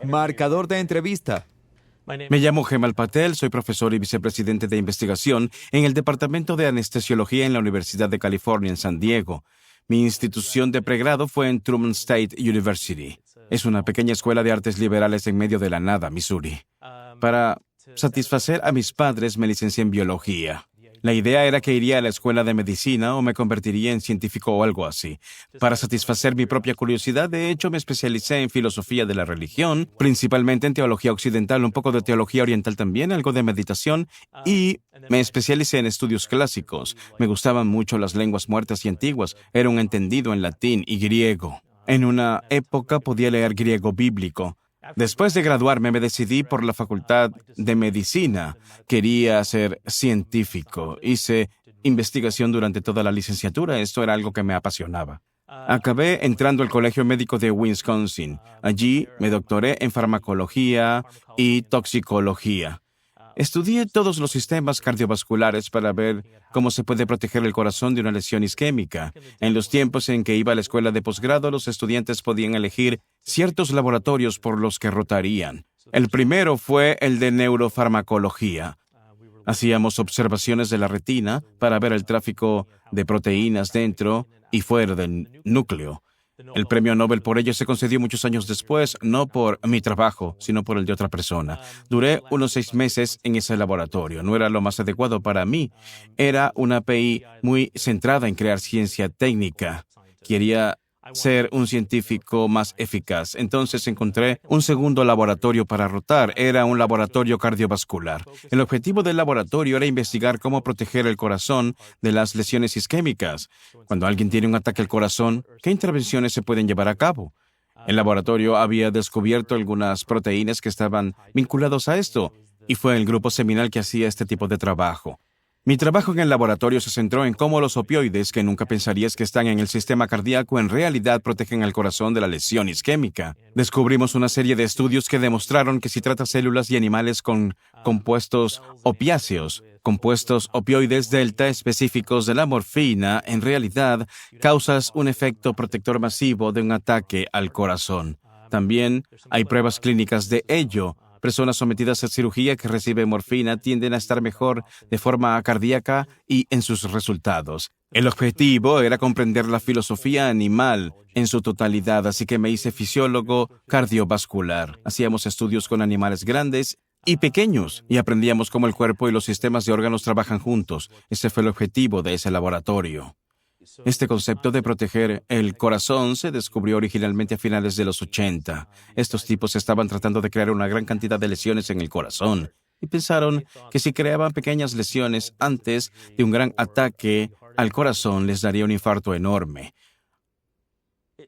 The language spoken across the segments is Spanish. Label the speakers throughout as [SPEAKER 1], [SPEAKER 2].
[SPEAKER 1] Marcador de entrevista.
[SPEAKER 2] Me llamo Hemal Patel, soy profesor y vicepresidente de investigación en el Departamento de Anestesiología en la Universidad de California en San Diego. Mi institución de pregrado fue en Truman State University. Es una pequeña escuela de artes liberales en medio de la nada, Missouri. Para satisfacer a mis padres, me licencié en biología. La idea era que iría a la escuela de medicina o me convertiría en científico o algo así. Para satisfacer mi propia curiosidad, de hecho, me especialicé en filosofía de la religión, principalmente en teología occidental, un poco de teología oriental también, algo de meditación, y me especialicé en estudios clásicos. Me gustaban mucho las lenguas muertas y antiguas. Era un entendido en latín y griego. En una época podía leer griego bíblico. Después de graduarme, me decidí por la Facultad de Medicina. Quería ser científico. Hice investigación durante toda la licenciatura. Esto era algo que me apasionaba. Acabé entrando al Colegio Médico de Wisconsin. Allí me doctoré en farmacología y toxicología. Estudié todos los sistemas cardiovasculares para ver cómo se puede proteger el corazón de una lesión isquémica. En los tiempos en que iba a la escuela de posgrado, los estudiantes podían elegir ciertos laboratorios por los que rotarían. El primero fue el de neurofarmacología. Hacíamos observaciones de la retina para ver el tráfico de proteínas dentro y fuera del núcleo. El premio Nobel por ello se concedió muchos años después, no por mi trabajo, sino por el de otra persona. Duré unos 6 meses en ese laboratorio. No era lo más adecuado para mí. Era una PI muy centrada en crear ciencia técnica. Quería ser un científico más eficaz. Entonces encontré un segundo laboratorio para rotar. Era un laboratorio cardiovascular. El objetivo del laboratorio era investigar cómo proteger el corazón de las lesiones isquémicas. Cuando alguien tiene un ataque al corazón, ¿qué intervenciones se pueden llevar a cabo? El laboratorio había descubierto algunas proteínas que estaban vinculadas a esto, y fue el grupo seminal que hacía este tipo de trabajo. Mi trabajo en el laboratorio se centró en cómo los opioides, que nunca pensarías que están en el sistema cardíaco, en realidad protegen al corazón de la lesión isquémica. Descubrimos una serie de estudios que demostraron que si tratas células y animales con compuestos opiáceos, compuestos opioides delta específicos de la morfina, en realidad causas un efecto protector masivo de un ataque al corazón. También hay pruebas clínicas de ello. Personas sometidas a cirugía que reciben morfina tienden a estar mejor de forma cardíaca y en sus resultados. El objetivo era comprender la filosofía animal en su totalidad, así que me hice fisiólogo cardiovascular. Hacíamos estudios con animales grandes y pequeños y aprendíamos cómo el cuerpo y los sistemas de órganos trabajan juntos. Ese fue el objetivo de ese laboratorio. Este concepto de proteger el corazón se descubrió originalmente a finales de los 80. Estos tipos estaban tratando de crear una gran cantidad de lesiones en el corazón y pensaron que si creaban pequeñas lesiones antes de un gran ataque al corazón les daría un infarto enorme.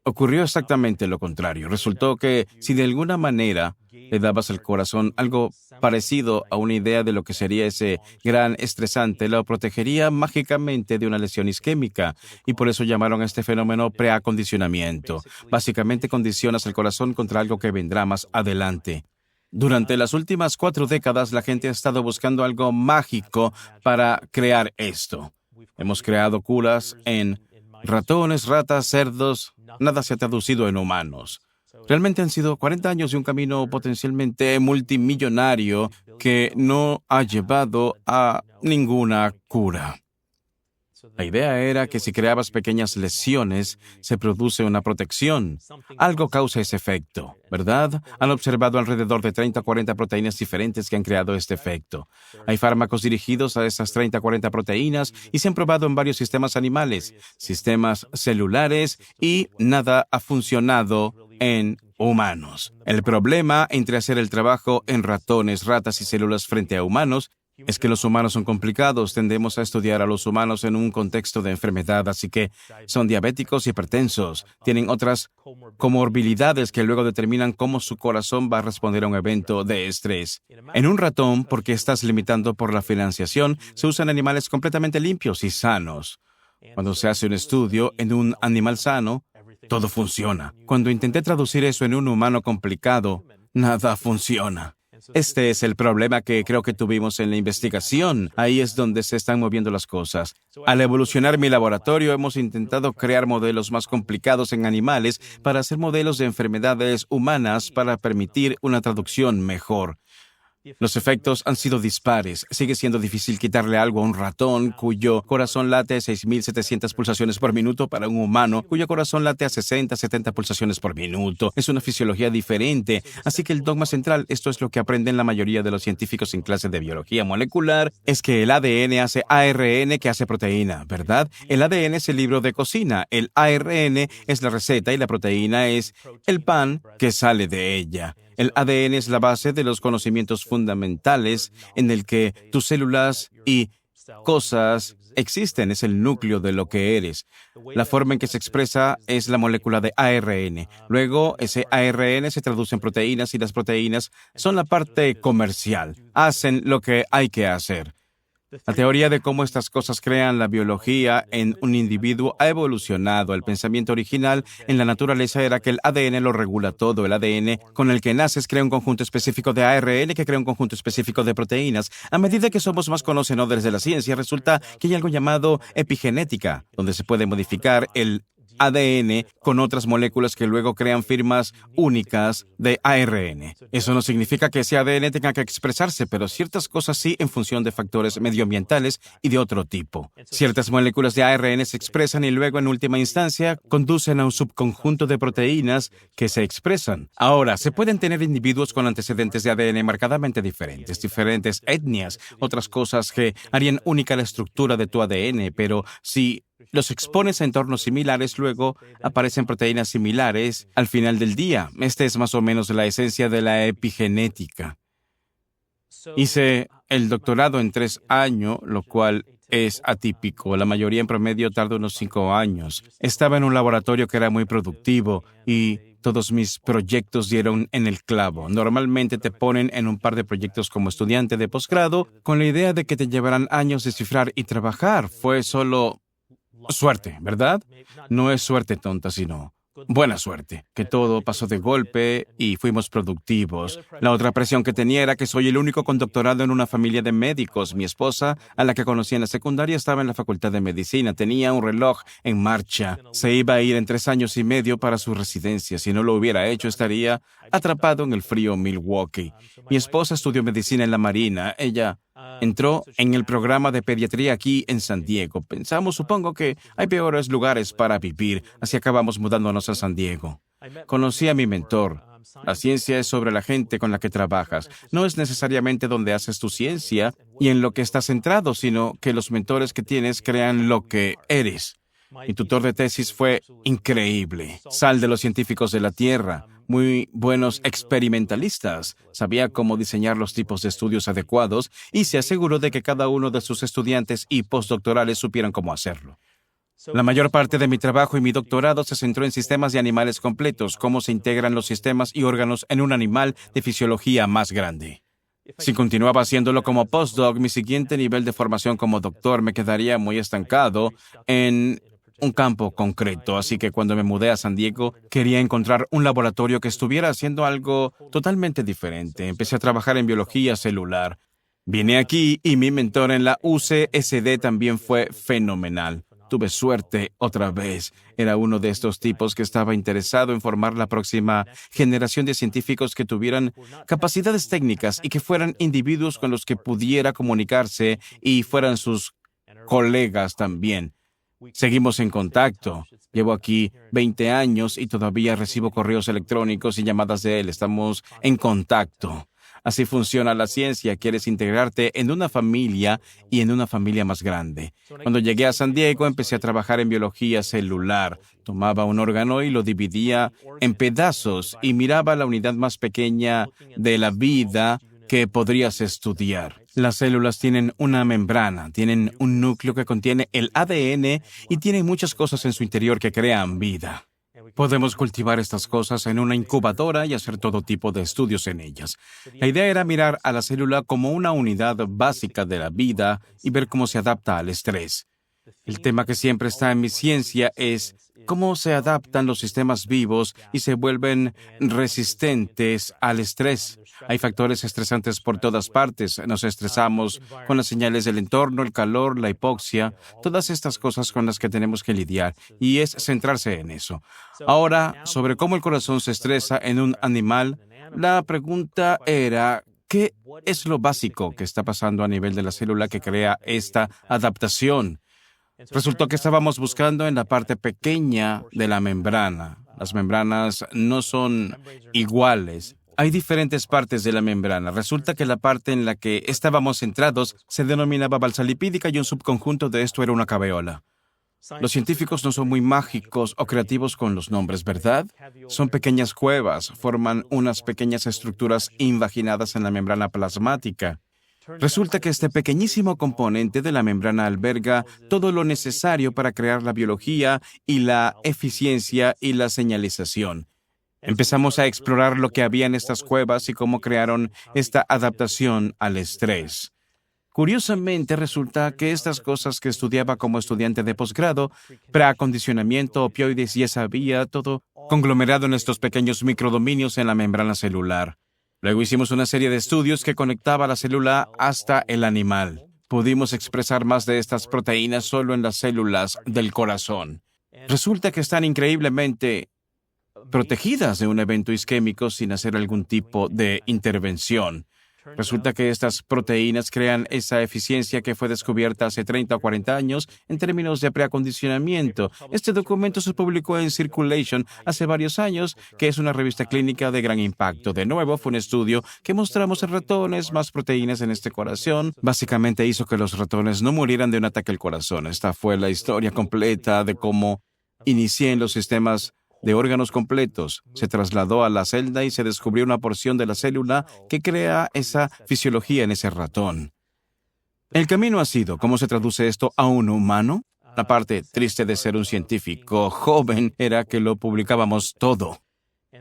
[SPEAKER 2] Ocurrió exactamente lo contrario. Resultó que si de alguna manera le dabas al corazón algo parecido a una idea de lo que sería ese gran estresante, lo protegería mágicamente de una lesión isquémica, y por eso llamaron a este fenómeno preacondicionamiento. Básicamente condicionas el corazón contra algo que vendrá más adelante. Durante las últimas 4 décadas, la gente ha estado buscando algo mágico para crear esto. Hemos creado curas en ratones, ratas, cerdos. Nada se ha traducido en humanos. Realmente han sido 40 años de un camino potencialmente multimillonario que no ha llevado a ninguna cura. La idea era que si creabas pequeñas lesiones, se produce una protección. Algo causa ese efecto, ¿verdad? Han observado alrededor de 30 o 40 proteínas diferentes que han creado este efecto. Hay fármacos dirigidos a esas 30 o 40 proteínas y se han probado en varios sistemas animales, sistemas celulares, y nada ha funcionado en humanos. El problema entre hacer el trabajo en ratones, ratas y células frente a humanos es que los humanos son complicados. Tendemos a estudiar a los humanos en un contexto de enfermedad, así que son diabéticos y hipertensos. Tienen otras comorbilidades que luego determinan cómo su corazón va a responder a un evento de estrés. En un ratón, porque estás limitando por la financiación, se usan animales completamente limpios y sanos. Cuando se hace un estudio en un animal sano, todo funciona. Cuando intenté traducir eso en un humano complicado, nada funciona. Este es el problema que creo que tuvimos en la investigación. Ahí es donde se están moviendo las cosas. Al evolucionar mi laboratorio, hemos intentado crear modelos más complicados en animales para hacer modelos de enfermedades humanas para permitir una traducción mejor. Los efectos han sido dispares. Sigue siendo difícil quitarle algo a un ratón cuyo corazón late a 6.700 pulsaciones por minuto para un humano cuyo corazón late a 60, 70 pulsaciones por minuto. Es una fisiología diferente. Así que el dogma central, esto es lo que aprenden la mayoría de los científicos en clases de biología molecular, es que el ADN hace ARN que hace proteína, ¿verdad? El ADN es el libro de cocina, el ARN es la receta y la proteína es el pan que sale de ella. El ADN es la base de los conocimientos fundamentales en el que tus células y cosas existen, es el núcleo de lo que eres. La forma en que se expresa es la molécula de ARN. Luego, ese ARN se traduce en proteínas y las proteínas son la parte comercial. Hacen lo que hay que hacer. La teoría de cómo estas cosas crean la biología en un individuo ha evolucionado. El pensamiento original en la naturaleza era que el ADN lo regula todo. El ADN con el que naces crea un conjunto específico de ARN que crea un conjunto específico de proteínas. A medida que somos más conocedores de la ciencia, resulta que hay algo llamado epigenética, donde se puede modificar el ADN con otras moléculas que luego crean firmas únicas de ARN. Eso no significa que ese ADN tenga que expresarse, pero ciertas cosas sí en función de factores medioambientales y de otro tipo. Ciertas moléculas de ARN se expresan y luego en última instancia conducen a un subconjunto de proteínas que se expresan. Ahora, se pueden tener individuos con antecedentes de ADN marcadamente diferentes etnias, otras cosas que harían única la estructura de tu ADN, pero si los expones a entornos similares, luego aparecen proteínas similares al final del día. Esta es más o menos la esencia de la epigenética. Hice el doctorado en 3 años, lo cual es atípico. La mayoría en promedio tarda unos 5 años. Estaba en un laboratorio que era muy productivo y todos mis proyectos dieron en el clavo. Normalmente te ponen en un par de proyectos como estudiante de posgrado con la idea de que te llevarán años descifrar y trabajar. Fue solo suerte, ¿verdad? No es suerte tonta, sino buena suerte, que todo pasó de golpe y fuimos productivos. La otra presión que tenía era que soy el único con doctorado en una familia de médicos. Mi esposa, a la que conocí en la secundaria, estaba en la facultad de medicina. Tenía un reloj en marcha. Se iba a ir en 3 años y medio para su residencia. Si no lo hubiera hecho, estaría atrapado en el frío Milwaukee. Mi esposa estudió medicina en la Marina. Ella entró en el programa de pediatría aquí en San Diego. Pensamos, supongo que hay peores lugares para vivir, así acabamos mudándonos a San Diego. Conocí a mi mentor. La ciencia es sobre la gente con la que trabajas. No es necesariamente donde haces tu ciencia y en lo que estás centrado, sino que los mentores que tienes crean lo que eres. Mi tutor de tesis fue increíble. Sal de los científicos de la Tierra, muy buenos experimentalistas. Sabía cómo diseñar los tipos de estudios adecuados y se aseguró de que cada uno de sus estudiantes y postdoctorales supieran cómo hacerlo. La mayor parte de mi trabajo y mi doctorado se centró en sistemas de animales completos, cómo se integran los sistemas y órganos en un animal de fisiología más grande. Si continuaba haciéndolo como postdoc, mi siguiente nivel de formación como doctor me quedaría muy estancado en un campo concreto, así que cuando me mudé a San Diego, quería encontrar un laboratorio que estuviera haciendo algo totalmente diferente. Empecé a trabajar en biología celular. Vine aquí y mi mentor en la UCSD también fue fenomenal. Tuve suerte otra vez. Era uno de estos tipos que estaba interesado en formar la próxima generación de científicos que tuvieran capacidades técnicas y que fueran individuos con los que pudiera comunicarse y fueran sus colegas también. Seguimos en contacto. Llevo aquí 20 años y todavía recibo correos electrónicos y llamadas de él. Estamos en contacto. Así funciona la ciencia. Quieres integrarte en una familia y en una familia más grande. Cuando llegué a San Diego, empecé a trabajar en biología celular. Tomaba un órgano y lo dividía en pedazos y miraba la unidad más pequeña de la vida que podrías estudiar. Las células tienen una membrana, tienen un núcleo que contiene el ADN y tienen muchas cosas en su interior que crean vida. Podemos cultivar estas cosas en una incubadora y hacer todo tipo de estudios en ellas. La idea era mirar a la célula como una unidad básica de la vida y ver cómo se adapta al estrés. El tema que siempre está en mi ciencia es cómo se adaptan los sistemas vivos y se vuelven resistentes al estrés. Hay factores estresantes por todas partes. Nos estresamos con las señales del entorno, el calor, la hipoxia, todas estas cosas con las que tenemos que lidiar, y es centrarse en eso. Ahora, sobre cómo el corazón se estresa en un animal, la pregunta era, ¿qué es lo básico que está pasando a nivel de la célula que crea esta adaptación? Resultó que estábamos buscando en la parte pequeña de la membrana. Las membranas no son iguales. Hay diferentes partes de la membrana. Resulta que la parte en la que estábamos centrados se denominaba balsa lipídica y un subconjunto de esto era una caveola. Los científicos no son muy mágicos o creativos con los nombres, ¿verdad? Son pequeñas cuevas, forman unas pequeñas estructuras invaginadas en la membrana plasmática. Resulta que este pequeñísimo componente de la membrana alberga todo lo necesario para crear la biología y la eficiencia y la señalización. Empezamos a explorar lo que había en estas cuevas y cómo crearon esta adaptación al estrés. Curiosamente, resulta que estas cosas que estudiaba como estudiante de posgrado, preacondicionamiento, opioides y esa había todo conglomerado en estos pequeños microdominios en la membrana celular. Luego hicimos una serie de estudios que conectaba la célula hasta el animal. Pudimos expresar más de estas proteínas solo en las células del corazón. Resulta que están increíblemente protegidas de un evento isquémico sin hacer algún tipo de intervención. Resulta que estas proteínas crean esa eficiencia que fue descubierta hace 30 o 40 años en términos de preacondicionamiento. Este documento se publicó en Circulation hace varios años, que es una revista clínica de gran impacto. De nuevo, fue un estudio que mostramos en ratones más proteínas en este corazón. Básicamente hizo que los ratones no murieran de un ataque al corazón. Esta fue la historia completa de cómo inicié en los sistemas de órganos completos. Se trasladó a la celda y se descubrió una porción de la célula que crea esa fisiología en ese ratón. El camino ha sido, ¿cómo se traduce esto a un humano? La parte triste de ser un científico joven era que lo publicábamos todo.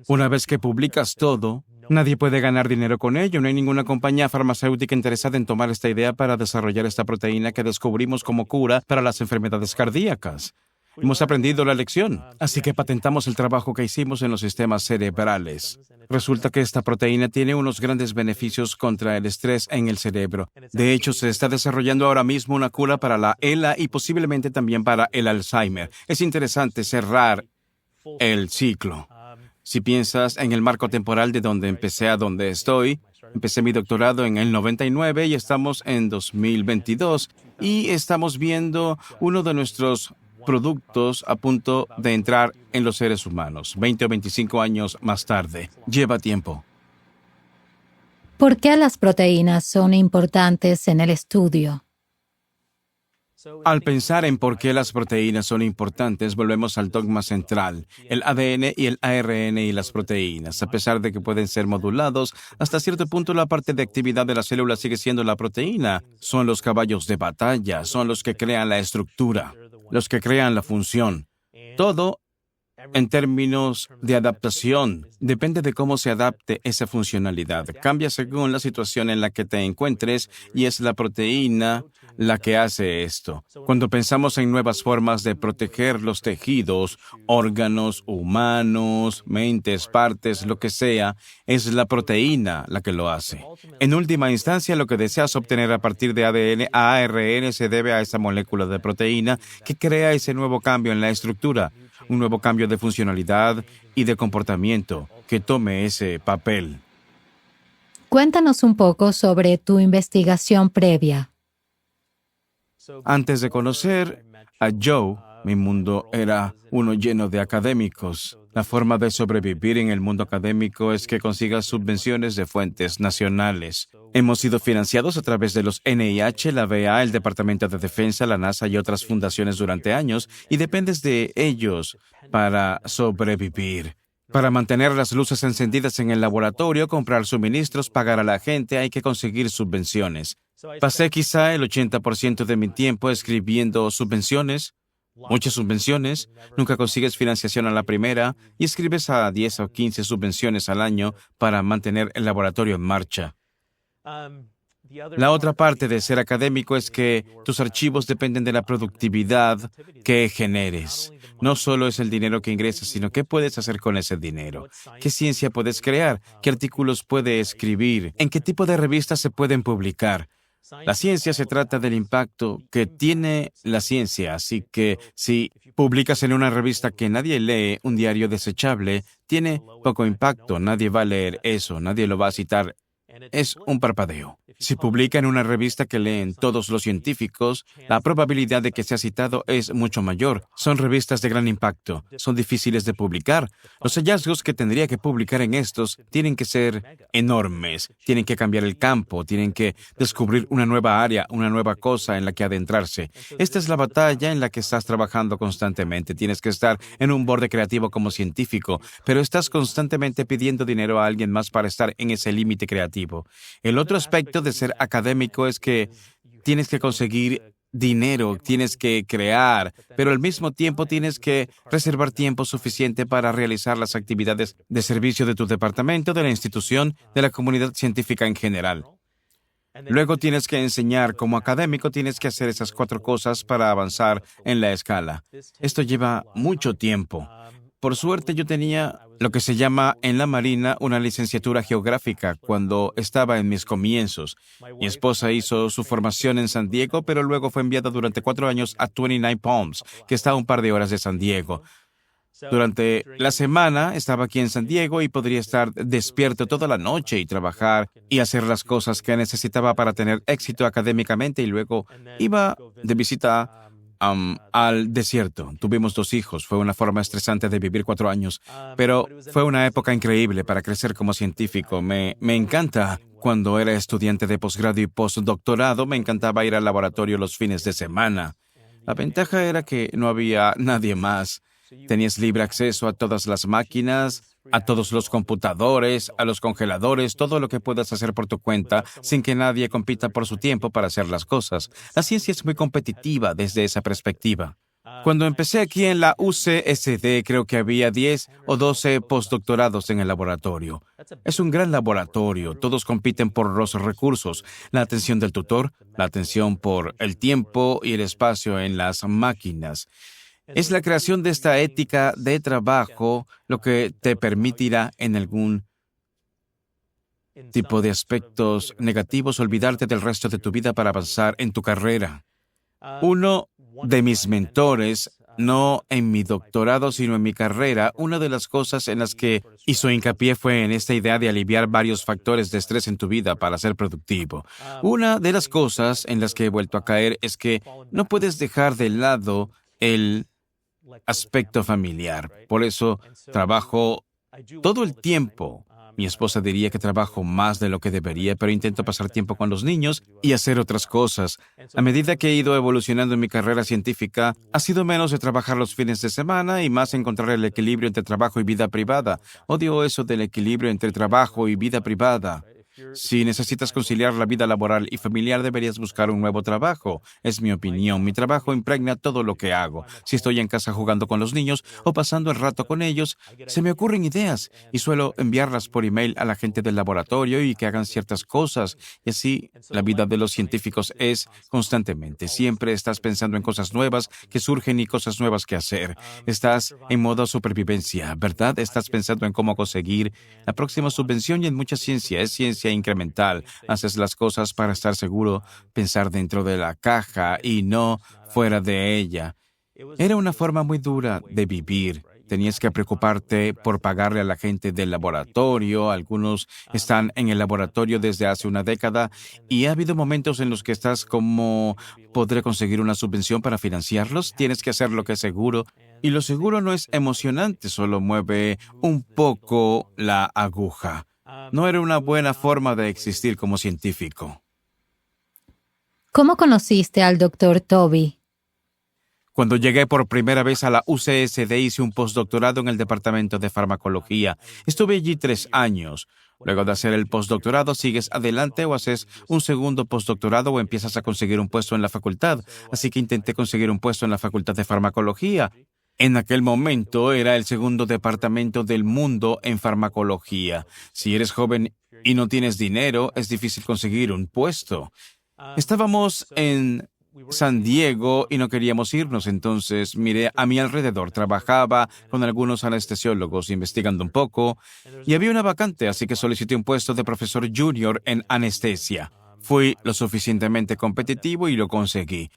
[SPEAKER 2] Una vez que publicas todo, nadie puede ganar dinero con ello. No hay ninguna compañía farmacéutica interesada en tomar esta idea para desarrollar esta proteína que descubrimos como cura para las enfermedades cardíacas. Hemos aprendido la lección, así que patentamos el trabajo que hicimos en los sistemas cerebrales. Resulta que esta proteína tiene unos grandes beneficios contra el estrés en el cerebro. De hecho, se está desarrollando ahora mismo una cura para la ELA y posiblemente también para el Alzheimer. Es interesante cerrar el ciclo. Si piensas en el marco temporal de donde empecé a donde estoy, empecé mi doctorado en el 99 y estamos en 2022 y estamos viendo uno de nuestros productos a punto de entrar en los seres humanos, 20 o 25 años más tarde. Lleva tiempo.
[SPEAKER 3] ¿Por qué las proteínas son importantes en el estudio?
[SPEAKER 2] Al pensar en por qué las proteínas son importantes, volvemos al dogma central, el ADN y el ARN y las proteínas. A pesar de que pueden ser modulados, hasta cierto punto la parte de actividad de la célula sigue siendo la proteína. Son los caballos de batalla, son los que crean la estructura, los que crean la función. Todo, en términos de adaptación, depende de cómo se adapte esa funcionalidad. Cambia según la situación en la que te encuentres y es la proteína la que hace esto. Cuando pensamos en nuevas formas de proteger los tejidos, órganos, humanos, mentes, partes, lo que sea, es la proteína la que lo hace. En última instancia, lo que deseas obtener a partir de ADN a ARN se debe a esa molécula de proteína que crea ese nuevo cambio en la estructura, un nuevo cambio de funcionalidad y de comportamiento que tome ese papel.
[SPEAKER 3] Cuéntanos un poco sobre tu investigación previa.
[SPEAKER 2] Antes de conocer a Joe, mi mundo era uno lleno de académicos. La forma de sobrevivir en el mundo académico es que consigas subvenciones de fuentes nacionales. Hemos sido financiados a través de los NIH, la VA, el Departamento de Defensa, la NASA y otras fundaciones durante años, y dependes de ellos para sobrevivir. Para mantener las luces encendidas en el laboratorio, comprar suministros, pagar a la gente, hay que conseguir subvenciones. Pasé quizá el 80% de mi tiempo escribiendo subvenciones, muchas subvenciones, nunca consigues financiación a la primera y escribes a 10 o 15 subvenciones al año para mantener el laboratorio en marcha. La otra parte de ser académico es que tus archivos dependen de la productividad que generes. No solo es el dinero que ingresas, sino qué puedes hacer con ese dinero. ¿Qué ciencia puedes crear? ¿Qué artículos puedes escribir? ¿En qué tipo de revistas se pueden publicar? La ciencia se trata del impacto que tiene la ciencia, así que si publicas en una revista que nadie lee, un diario desechable, tiene poco impacto, nadie va a leer eso, nadie lo va a citar. Es un parpadeo. Si publica en una revista que leen todos los científicos, la probabilidad de que sea citado es mucho mayor. Son revistas de gran impacto. Son difíciles de publicar. Los hallazgos que tendría que publicar en estos tienen que ser enormes. Tienen que cambiar el campo. Tienen que descubrir una nueva área, una nueva cosa en la que adentrarse. Esta es la batalla en la que estás trabajando constantemente. Tienes que estar en un borde creativo como científico, pero estás constantemente pidiendo dinero a alguien más para estar en ese límite creativo. El otro aspecto de ser académico es que tienes que conseguir dinero, tienes que crear, pero al mismo tiempo tienes que reservar tiempo suficiente para realizar las actividades de servicio de tu departamento, de la institución, de la comunidad científica en general. Luego tienes que enseñar como académico, tienes que hacer esas 4 cosas para avanzar en la escala. Esto lleva mucho tiempo. Por suerte yo tenía lo que se llama en la Marina una licenciatura geográfica cuando estaba en mis comienzos. Mi esposa hizo su formación en San Diego, pero luego fue enviada durante 4 años a 29 Palms, que está a un par de horas de San Diego. Durante la semana estaba aquí en San Diego y podría estar despierto toda la noche y trabajar y hacer las cosas que necesitaba para tener éxito académicamente y luego iba de visita al desierto. Tuvimos 2 hijos. Fue una forma estresante de vivir 4 años, pero fue una época increíble para crecer como científico. Me encanta. Cuando era estudiante de posgrado y postdoctorado, me encantaba ir al laboratorio los fines de semana. La ventaja era que no había nadie más. Tenías libre acceso a todas las máquinas, a todos los computadores, a los congeladores, todo lo que puedas hacer por tu cuenta sin que nadie compita por su tiempo para hacer las cosas. La ciencia es muy competitiva desde esa perspectiva. Cuando empecé aquí en la UCSD, creo que había 10 o 12 postdoctorados en el laboratorio. Es un gran laboratorio, todos compiten por los recursos, la atención del tutor, la atención por el tiempo y el espacio en las máquinas. Es la creación de esta ética de trabajo lo que te permitirá en algún tipo de aspectos negativos olvidarte del resto de tu vida para avanzar en tu carrera. Uno de mis mentores, no en mi doctorado, sino en mi carrera, una de las cosas en las que hizo hincapié fue en esta idea de aliviar varios factores de estrés en tu vida para ser productivo. Una de las cosas en las que he vuelto a caer es que no puedes dejar de lado el aspecto familiar. Por eso trabajo todo el tiempo. Mi esposa diría que trabajo más de lo que debería, pero intento pasar tiempo con los niños y hacer otras cosas. A medida que he ido evolucionando en mi carrera científica, ha sido menos de trabajar los fines de semana y más encontrar el equilibrio entre trabajo y vida privada. Odio eso del equilibrio entre trabajo y vida privada. Si necesitas conciliar la vida laboral y familiar, deberías buscar un nuevo trabajo. Es mi opinión. Mi trabajo impregna todo lo que hago. Si estoy en casa jugando con los niños o pasando el rato con ellos, se me ocurren ideas y suelo enviarlas por email a la gente del laboratorio y que hagan ciertas cosas. Y así, la vida de los científicos es constantemente. Siempre estás pensando en cosas nuevas que surgen y cosas nuevas que hacer. Estás en modo supervivencia, ¿verdad? Estás pensando en cómo conseguir la próxima subvención y en mucha ciencia. Es ciencia incremental. Haces las cosas para estar seguro, pensar dentro de la caja y no fuera de ella. Era una forma muy dura de vivir. Tenías que preocuparte por pagarle a la gente del laboratorio. Algunos están en el laboratorio desde hace una década y ha habido momentos en los que estás como, ¿podré conseguir una subvención para financiarlos? Tienes que hacer lo que es seguro. Y lo seguro no es emocionante, solo mueve un poco la aguja. No era una buena forma de existir como científico.
[SPEAKER 3] ¿Cómo conociste al Dr. Toby?
[SPEAKER 2] Cuando llegué por primera vez a la UCSD, hice un postdoctorado en el departamento de farmacología. Estuve allí 3 años. Luego de hacer el postdoctorado, sigues adelante o haces un segundo postdoctorado o empiezas a conseguir un puesto en la facultad. Así que intenté conseguir un puesto en la facultad de farmacología. En aquel momento era el segundo departamento del mundo en farmacología. Si eres joven y no tienes dinero, es difícil conseguir un puesto. Estábamos en San Diego y no queríamos irnos, entonces miré a mi alrededor. Trabajaba con algunos anestesiólogos investigando un poco y había una vacante, así que solicité un puesto de profesor junior en anestesia. Fui lo suficientemente competitivo y lo conseguí.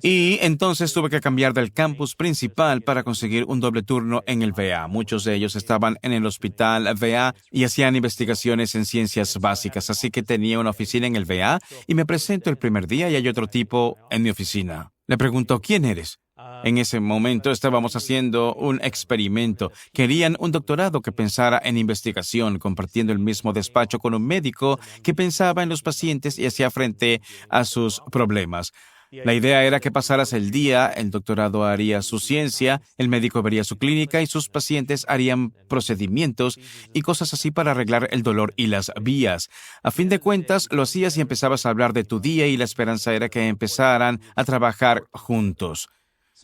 [SPEAKER 2] Y entonces tuve que cambiar del campus principal para conseguir un doble turno en el VA. Muchos de ellos estaban en el hospital VA y hacían investigaciones en ciencias básicas, así que tenía una oficina en el VA y me presento el primer día y hay otro tipo en mi oficina. Le pregunto, ¿quién eres? En ese momento estábamos haciendo un experimento. Querían un doctorado que pensara en investigación, compartiendo el mismo despacho con un médico que pensaba en los pacientes y hacía frente a sus problemas. La idea era que pasaras el día, el doctorado haría su ciencia, el médico vería su clínica y sus pacientes harían procedimientos y cosas así para arreglar el dolor y las vías. A fin de cuentas, lo hacías y empezabas a hablar de tu día y la esperanza era que empezaran a trabajar juntos.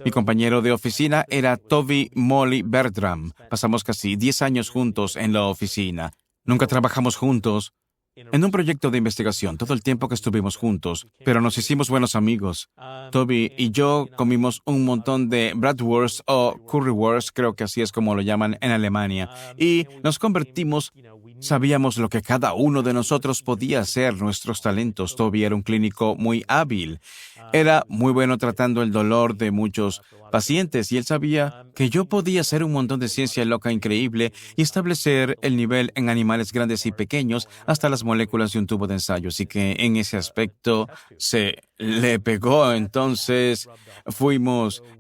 [SPEAKER 2] Mi compañero de oficina era Toby Molly Bertram. Pasamos casi 10 años juntos en la oficina. Nunca trabajamos juntos en un proyecto de investigación todo el tiempo que estuvimos juntos, pero nos hicimos buenos amigos. Toby y yo comimos un montón de bratwurst o currywurst, creo que así es como lo llaman en Alemania, y nos convertimos. Sabíamos lo que cada uno de nosotros podía hacer, nuestros talentos. Toby era un clínico muy hábil. Era muy bueno tratando el dolor de muchos pacientes y él sabía que yo podía hacer un montón de ciencia loca increíble y establecer el nivel en animales grandes y pequeños hasta las moléculas de un tubo de ensayo. Así que en ese aspecto se le pegó. Entonces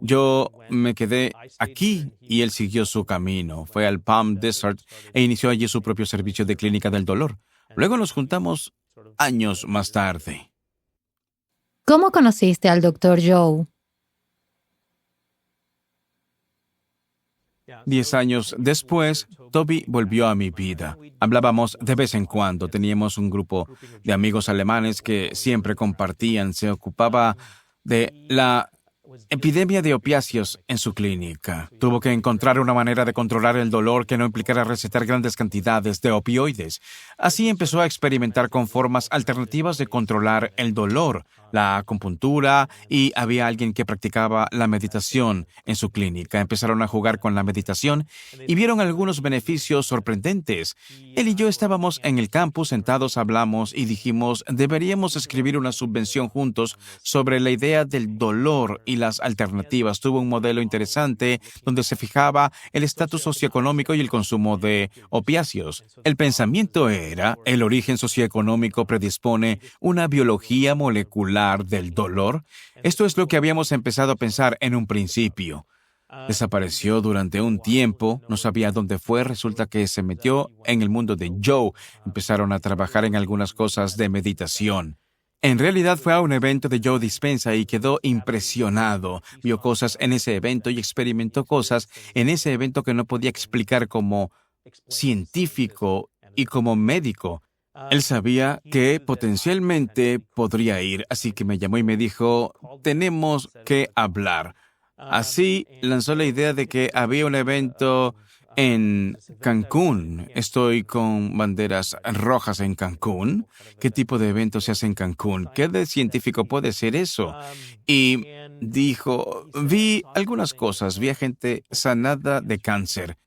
[SPEAKER 2] yo me quedé aquí y él siguió su camino. Fue al Palm Desert e inició allí su propio servicio de clínica del dolor. Luego nos juntamos años más tarde.
[SPEAKER 3] ¿Cómo conociste al Dr. Joe?
[SPEAKER 2] 10 años después, Toby volvió a mi vida. Hablábamos de vez en cuando. Teníamos un grupo de amigos alemanes que siempre compartían. Se ocupaba de la epidemia de opiáceos en su clínica. Tuvo que encontrar una manera de controlar el dolor que no implicara recetar grandes cantidades de opioides. Así empezó a experimentar con formas alternativas de controlar el dolor, la acupuntura, y había alguien que practicaba la meditación en su clínica. Empezaron a jugar con la meditación y vieron algunos beneficios sorprendentes. Él y yo estábamos en el campus, sentados, hablamos y dijimos, deberíamos escribir una subvención juntos sobre la idea del dolor y las alternativas. Tuvo un modelo interesante donde se fijaba el estatus socioeconómico y el consumo de opiáceos. El pensamiento era, el origen socioeconómico predispone una biología molecular del dolor. Esto es lo que habíamos empezado a pensar en un principio. Desapareció durante un tiempo, no sabía dónde fue, resulta que se metió en el mundo de Joe. Empezaron a trabajar en algunas cosas de meditación. En realidad fue a un evento de Joe Dispenza y quedó impresionado. Vio cosas en ese evento y experimentó cosas en ese evento que no podía explicar como científico y como médico. Él sabía que potencialmente podría ir, así que me llamó y me dijo, tenemos que hablar. Así lanzó la idea de que había un evento en Cancún. Estoy con banderas rojas en Cancún. ¿Qué tipo de evento se hace en Cancún? ¿Qué de científico puede ser eso? Y dijo, vi algunas cosas, vi a gente sanada de cáncer.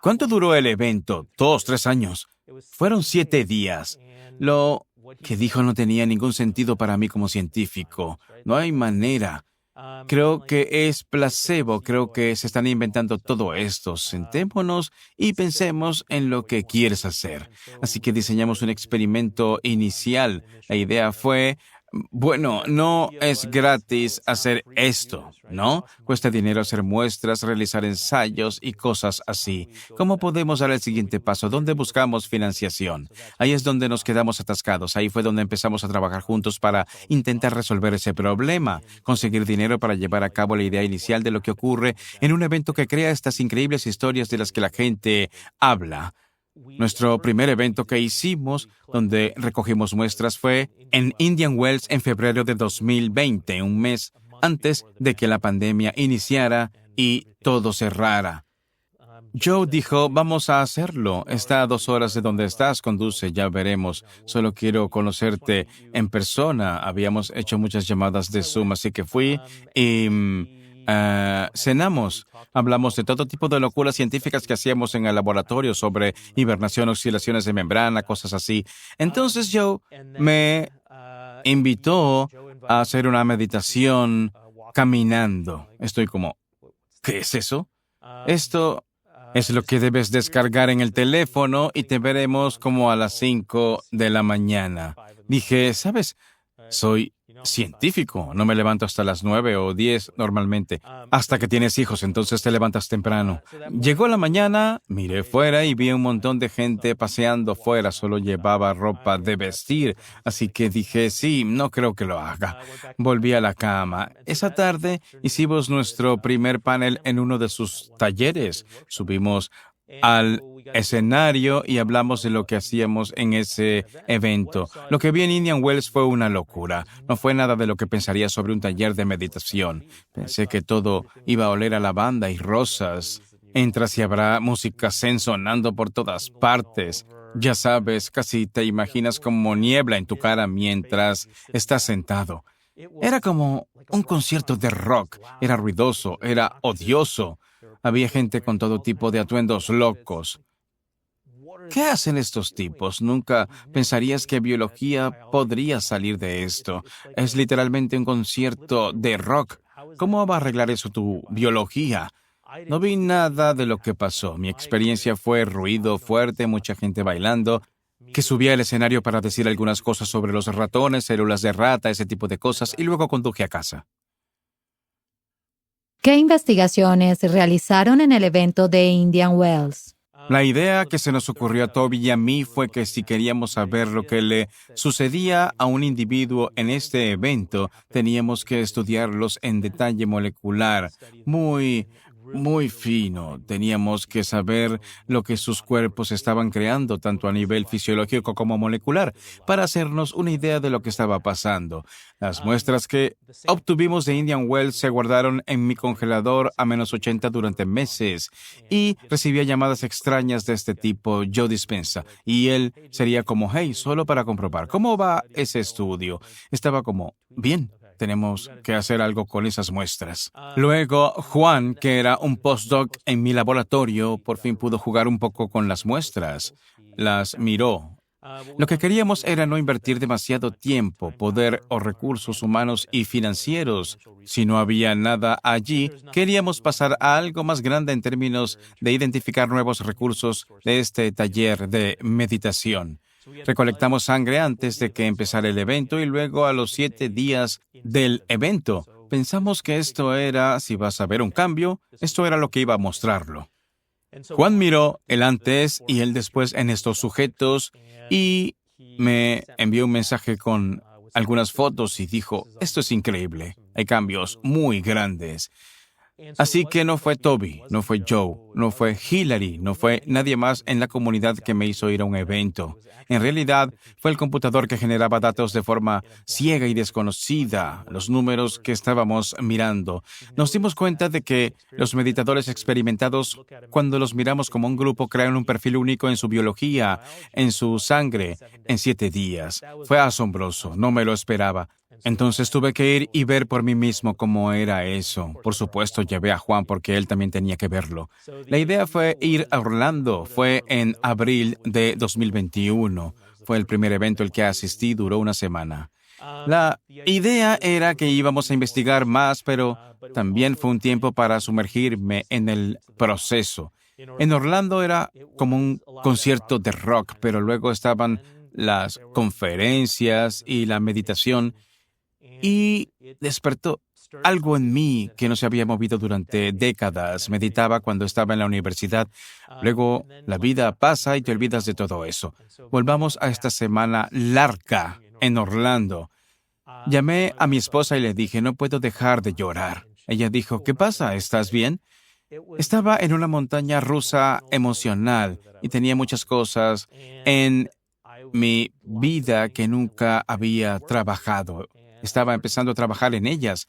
[SPEAKER 2] ¿Cuánto duró el evento? 2, 3 años. Fueron 7 días. Lo que dijo no tenía ningún sentido para mí como científico. No hay manera. Creo que es placebo, creo que se están inventando todo esto. Sentémonos y pensemos en lo que quieres hacer. Así que diseñamos un experimento inicial. La idea fue, bueno, no es gratis hacer esto, ¿no? Cuesta dinero hacer muestras, realizar ensayos y cosas así. ¿Cómo podemos dar el siguiente paso? ¿Dónde buscamos financiación? Ahí es donde nos quedamos atascados. Ahí fue donde empezamos a trabajar juntos para intentar resolver ese problema, conseguir dinero para llevar a cabo la idea inicial de lo que ocurre en un evento que crea estas increíbles historias de las que la gente habla. Nuestro primer evento que hicimos, donde recogimos muestras, fue en Indian Wells en febrero de 2020, un mes antes de que la pandemia iniciara y todo cerrara. Joe dijo, vamos a hacerlo. Está a 2 horas de donde estás, conduce, ya veremos. Solo quiero conocerte en persona. Habíamos hecho muchas llamadas de Zoom, así que fui y cenamos. Hablamos de todo tipo de locuras científicas que hacíamos en el laboratorio sobre hibernación, oscilaciones de membrana, cosas así. Entonces Joe me invitó a hacer una meditación caminando. Estoy como, ¿qué es eso? Esto es lo que debes descargar en el teléfono y te veremos como a las 5 de la mañana. Dije, ¿sabes? Soy científico. No me levanto hasta las 9 o 10 normalmente. Hasta que tienes hijos, entonces te levantas temprano. Llegó la mañana, miré fuera y vi un montón de gente paseando fuera. Solo llevaba ropa de vestir. Así que dije, sí, no creo que lo haga. Volví a la cama. Esa tarde hicimos nuestro primer panel en uno de sus talleres. Subimos al escenario y hablamos de lo que hacíamos en ese evento. Lo que vi en Indian Wells fue una locura. No fue nada de lo que pensaría sobre un taller de meditación. Pensé que todo iba a oler a lavanda y rosas. Entras y habrá música zen sonando por todas partes. Ya sabes, casi te imaginas como niebla en tu cara mientras estás sentado. Era como un concierto de rock. Era ruidoso, era odioso. Había gente con todo tipo de atuendos locos. ¿Qué hacen estos tipos? Nunca pensarías que biología podría salir de esto. Es literalmente un concierto de rock. ¿Cómo va a arreglar eso tu biología? No vi nada de lo que pasó. Mi experiencia fue ruido fuerte, mucha gente bailando, que subía al escenario para decir algunas cosas sobre los ratones, células de rata, ese tipo de cosas, y luego conduje a casa.
[SPEAKER 3] ¿Qué investigaciones realizaron en el evento de Indian Wells?
[SPEAKER 2] La idea que se nos ocurrió a Toby y a mí fue que si queríamos saber lo que le sucedía a un individuo en este evento, teníamos que estudiarlos en detalle molecular, muy fino. Teníamos que saber lo que sus cuerpos estaban creando, tanto a nivel fisiológico como molecular, para hacernos una idea de lo que estaba pasando. Las muestras que obtuvimos de Indian Wells se guardaron en mi congelador a -80 durante meses y recibía llamadas extrañas de este tipo, Joe Dispenza, y él sería como, hey, solo para comprobar, ¿cómo va ese estudio? Estaba como, bien. Tenemos que hacer algo con esas muestras. Luego, Juan, que era un postdoc en mi laboratorio, por fin pudo jugar un poco con las muestras. Las miró. Lo que queríamos era no invertir demasiado tiempo, poder o recursos humanos y financieros. Si no había nada allí, queríamos pasar a algo más grande en términos de identificar nuevos recursos de este taller de meditación. Recolectamos sangre antes de que empezara el evento y luego a los 7 días del evento. Pensamos que esto era, si vas a ver un cambio, esto era lo que iba a mostrarlo. Juan miró el antes y el después en estos sujetos y me envió un mensaje con algunas fotos y dijo, esto es increíble, hay cambios muy grandes. Así que no fue Toby, no fue Joe, no fue Hillary, no fue nadie más en la comunidad que me hizo ir a un evento. En realidad, fue el computador que generaba datos de forma ciega y desconocida, los números que estábamos mirando. Nos dimos cuenta de que los meditadores experimentados, cuando los miramos como un grupo, crean un perfil único en su biología, en su sangre, en 7 días. Fue asombroso, no me lo esperaba. Entonces tuve que ir y ver por mí mismo cómo era eso. Por supuesto, llevé a Juan porque él también tenía que verlo. La idea fue ir a Orlando. Fue en abril de 2021. Fue el primer evento al que asistí, duró una semana. La idea era que íbamos a investigar más, pero también fue un tiempo para sumergirme en el proceso. En Orlando era como un concierto de rock, pero luego estaban las conferencias y la meditación. Y despertó algo en mí que no se había movido durante décadas. Meditaba cuando estaba en la universidad. Luego la vida pasa y te olvidas de todo eso. Volvamos a esta semana larga en Orlando. Llamé a mi esposa y le dije, no puedo dejar de llorar. Ella dijo, ¿qué pasa? ¿Estás bien? Estaba en una montaña rusa emocional y tenía muchas cosas en mi vida que nunca había trabajado. Estaba empezando a trabajar en ellas.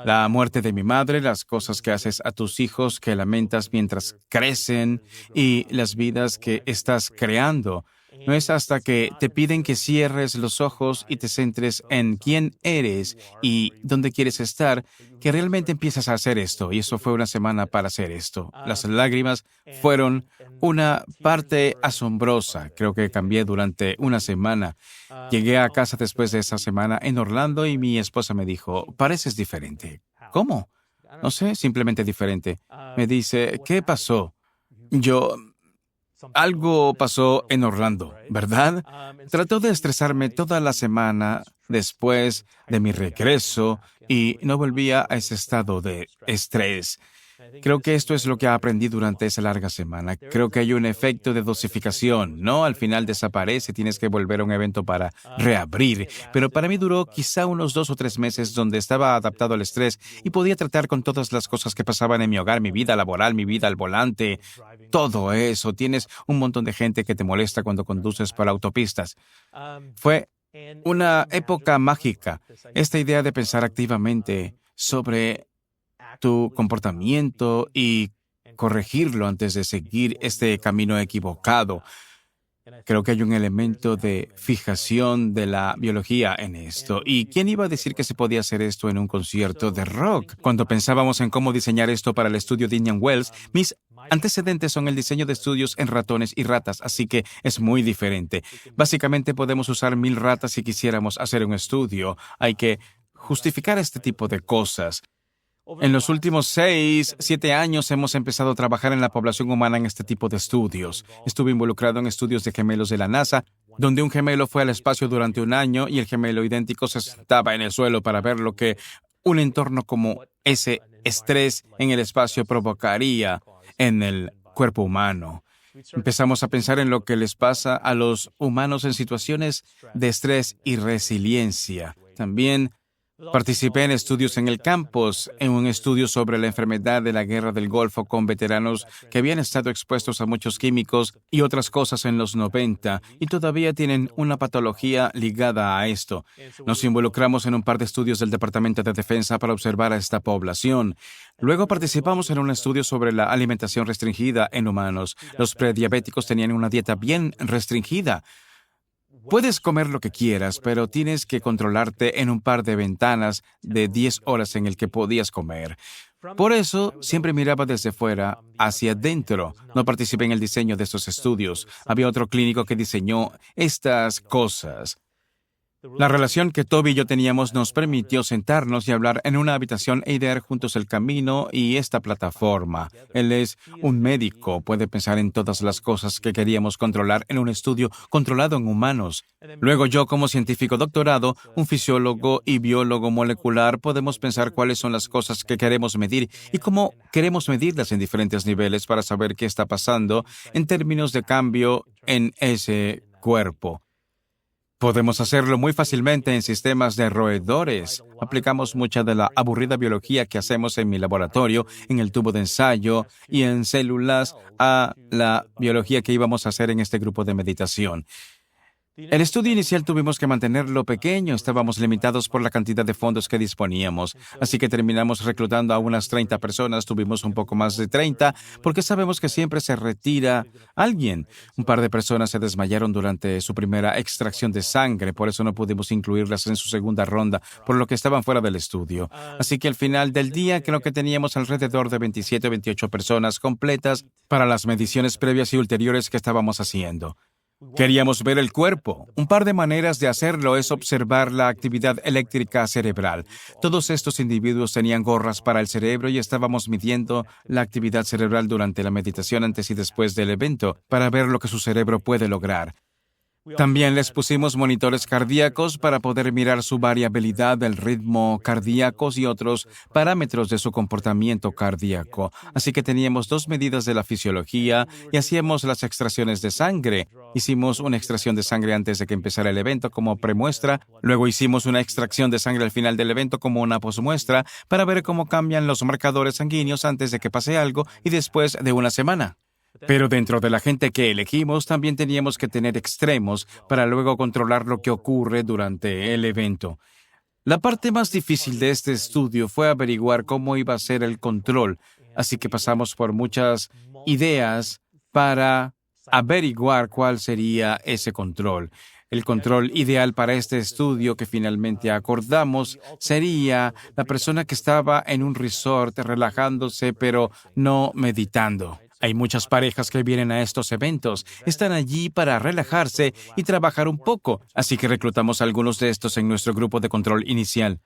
[SPEAKER 2] La muerte de mi madre, las cosas que haces a tus hijos que lamentas mientras crecen y las vidas que estás creando. No es hasta que te piden que cierres los ojos y te centres en quién eres y dónde quieres estar, que realmente empiezas a hacer esto. Y eso fue una semana para hacer esto. Las lágrimas fueron una parte asombrosa. Creo que cambié durante una semana. Llegué a casa después de esa semana en Orlando y mi esposa me dijo, pareces diferente. ¿Cómo? No sé, simplemente diferente. Me dice, ¿qué pasó? Yo... Algo pasó en Orlando, ¿verdad? Trató de estresarme toda la semana después de mi regreso y no volvía a ese estado de estrés. Creo que esto es lo que aprendí durante esa larga semana. Creo que hay un efecto de dosificación, ¿no? Al final desaparece, tienes que volver a un evento para reabrir. Pero para mí duró quizá unos 2 o 3 meses donde estaba adaptado al estrés y podía tratar con todas las cosas que pasaban en mi hogar, mi vida laboral, mi vida al volante, todo eso. Tienes un montón de gente que te molesta cuando conduces por autopistas. Fue una época mágica. Esta idea de pensar activamente sobre tu comportamiento y corregirlo antes de seguir este camino equivocado. Creo que hay un elemento de fijación de la biología en esto. ¿Y quién iba a decir que se podía hacer esto en un concierto de rock? Cuando pensábamos en cómo diseñar esto para el estudio de Indian Wells, mis antecedentes son el diseño de estudios en ratones y ratas, así que es muy diferente. Básicamente podemos usar 1000 ratas si quisiéramos hacer un estudio. Hay que justificar este tipo de cosas. En los últimos 6, 7 años hemos empezado a trabajar en la población humana en este tipo de estudios. Estuve involucrado en estudios de gemelos de la NASA, donde un gemelo fue al espacio durante un año y el gemelo idéntico se sentaba en el suelo para ver lo que un entorno como ese estrés en el espacio provocaría en el cuerpo humano. Empezamos a pensar en lo que les pasa a los humanos en situaciones de estrés y resiliencia. También participé en estudios en el campus, en un estudio sobre la enfermedad de la Guerra del Golfo con veteranos que habían estado expuestos a muchos químicos y otras cosas en los 90 y todavía tienen una patología ligada a esto. Nos involucramos en un par de estudios del Departamento de Defensa para observar a esta población. Luego participamos en un estudio sobre la alimentación restringida en humanos. Los prediabéticos tenían una dieta bien restringida. Puedes comer lo que quieras, pero tienes que controlarte en un par de ventanas de 10 horas en el que podías comer. Por eso, siempre miraba desde fuera hacia adentro. No participé en el diseño de estos estudios. Había otro clínico que diseñó estas cosas. La relación que Toby y yo teníamos nos permitió sentarnos y hablar en una habitación e idear juntos el camino y esta plataforma. Él es un médico, puede pensar en todas las cosas que queríamos controlar en un estudio controlado en humanos. Luego yo, como científico doctorado, un fisiólogo y biólogo molecular, podemos pensar cuáles son las cosas que queremos medir y cómo queremos medirlas en diferentes niveles para saber qué está pasando en términos de cambio en ese cuerpo. Podemos hacerlo muy fácilmente en sistemas de roedores. Aplicamos mucha de la aburrida biología que hacemos en mi laboratorio, en el tubo de ensayo y en células a la biología que íbamos a hacer en este grupo de meditación. El estudio inicial tuvimos que mantenerlo pequeño, estábamos limitados por la cantidad de fondos que disponíamos, así que terminamos reclutando a unas 30 personas, tuvimos un poco más de 30, porque sabemos que siempre se retira alguien. Un par de personas se desmayaron durante su primera extracción de sangre, por eso no pudimos incluirlas en su segunda ronda, por lo que estaban fuera del estudio. Así que al final del día creo que teníamos alrededor de 27 o 28 personas completas para las mediciones previas y ulteriores que estábamos haciendo. Queríamos ver el cuerpo. Un par de maneras de hacerlo es observar la actividad eléctrica cerebral. Todos estos individuos tenían gorras para el cerebro y estábamos midiendo la actividad cerebral durante la meditación antes y después del evento para ver lo que su cerebro puede lograr. También les pusimos monitores cardíacos para poder mirar su variabilidad del ritmo cardíaco y otros parámetros de su comportamiento cardíaco. Así que teníamos 2 medidas de la fisiología y hacíamos las extracciones de sangre. Hicimos una extracción de sangre antes de que empezara el evento como premuestra. Luego hicimos una extracción de sangre al final del evento como una posmuestra para ver cómo cambian los marcadores sanguíneos antes de que pase algo y después de una semana. Pero dentro de la gente que elegimos también teníamos que tener extremos para luego controlar lo que ocurre durante el evento. La parte más difícil de este estudio fue averiguar cómo iba a ser el control, así que pasamos por muchas ideas para averiguar cuál sería ese control. El control ideal para este estudio que finalmente acordamos sería la persona que estaba en un resort relajándose pero no meditando. Hay muchas parejas que vienen a estos eventos, están allí para relajarse y trabajar un poco, así que reclutamos a algunos de estos en nuestro grupo de control inicial.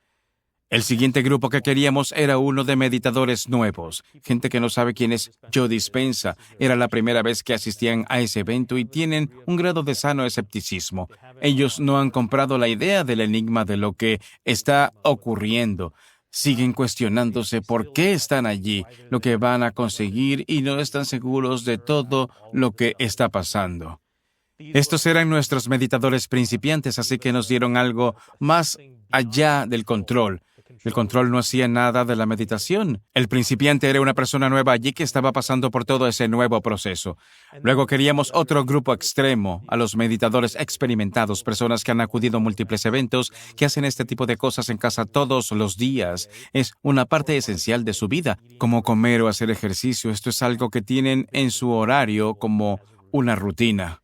[SPEAKER 2] El siguiente grupo que queríamos era uno de meditadores nuevos, gente que no sabe quién es Joe Dispenza. Era la primera vez que asistían a ese evento y tienen un grado de sano escepticismo. Ellos no han comprado la idea del enigma de lo que está ocurriendo. Siguen cuestionándose por qué están allí, lo que van a conseguir y no están seguros de todo lo que está pasando. Estos eran nuestros meditadores principiantes, así que nos dieron algo más allá del control. El control no hacía nada de la meditación. El principiante era una persona nueva allí que estaba pasando por todo ese nuevo proceso. Luego queríamos otro grupo extremo, a los meditadores experimentados, personas que han acudido a múltiples eventos, que hacen este tipo de cosas en casa todos los días. Es una parte esencial de su vida, como comer o hacer ejercicio. Esto es algo que tienen en su horario como una rutina.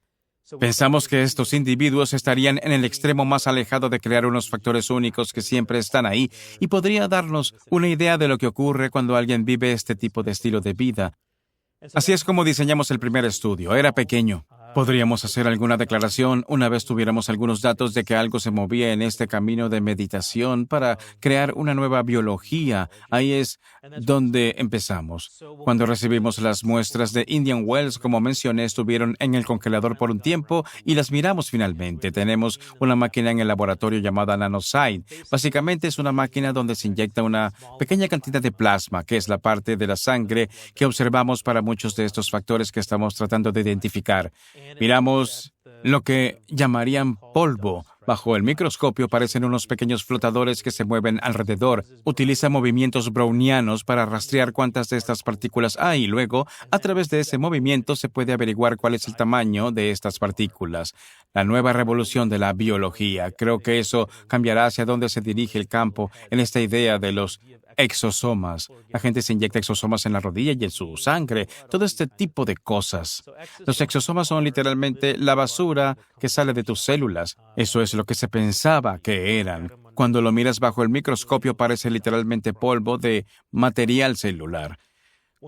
[SPEAKER 2] Pensamos que estos individuos estarían en el extremo más alejado de crear unos factores únicos que siempre están ahí y podría darnos una idea de lo que ocurre cuando alguien vive este tipo de estilo de vida. Así es como diseñamos el primer estudio. Era pequeño. Podríamos hacer alguna declaración una vez tuviéramos algunos datos de que algo se movía en este camino de meditación para crear una nueva biología. Ahí es donde empezamos. Cuando recibimos las muestras de Indian Wells, como mencioné, estuvieron en el congelador por un tiempo y las miramos finalmente. Tenemos una máquina en el laboratorio llamada NanoSight. Básicamente es una máquina donde se inyecta una pequeña cantidad de plasma, que es la parte de la sangre que observamos para muchos de estos factores que estamos tratando de identificar. Miramos lo que llamarían polvo. Bajo el microscopio parecen unos pequeños flotadores que se mueven alrededor. Utiliza movimientos brownianos para rastrear cuántas de estas partículas hay y luego, a través de ese movimiento, se puede averiguar cuál es el tamaño de estas partículas. La nueva revolución de la biología. Creo que eso cambiará hacia dónde se dirige el campo en esta idea de los exosomas. La gente se inyecta exosomas en la rodilla y en su sangre, todo este tipo de cosas. Los exosomas son literalmente la basura que sale de tus células. Eso es lo que se pensaba que eran. Cuando lo miras bajo el microscopio parece literalmente polvo de material celular.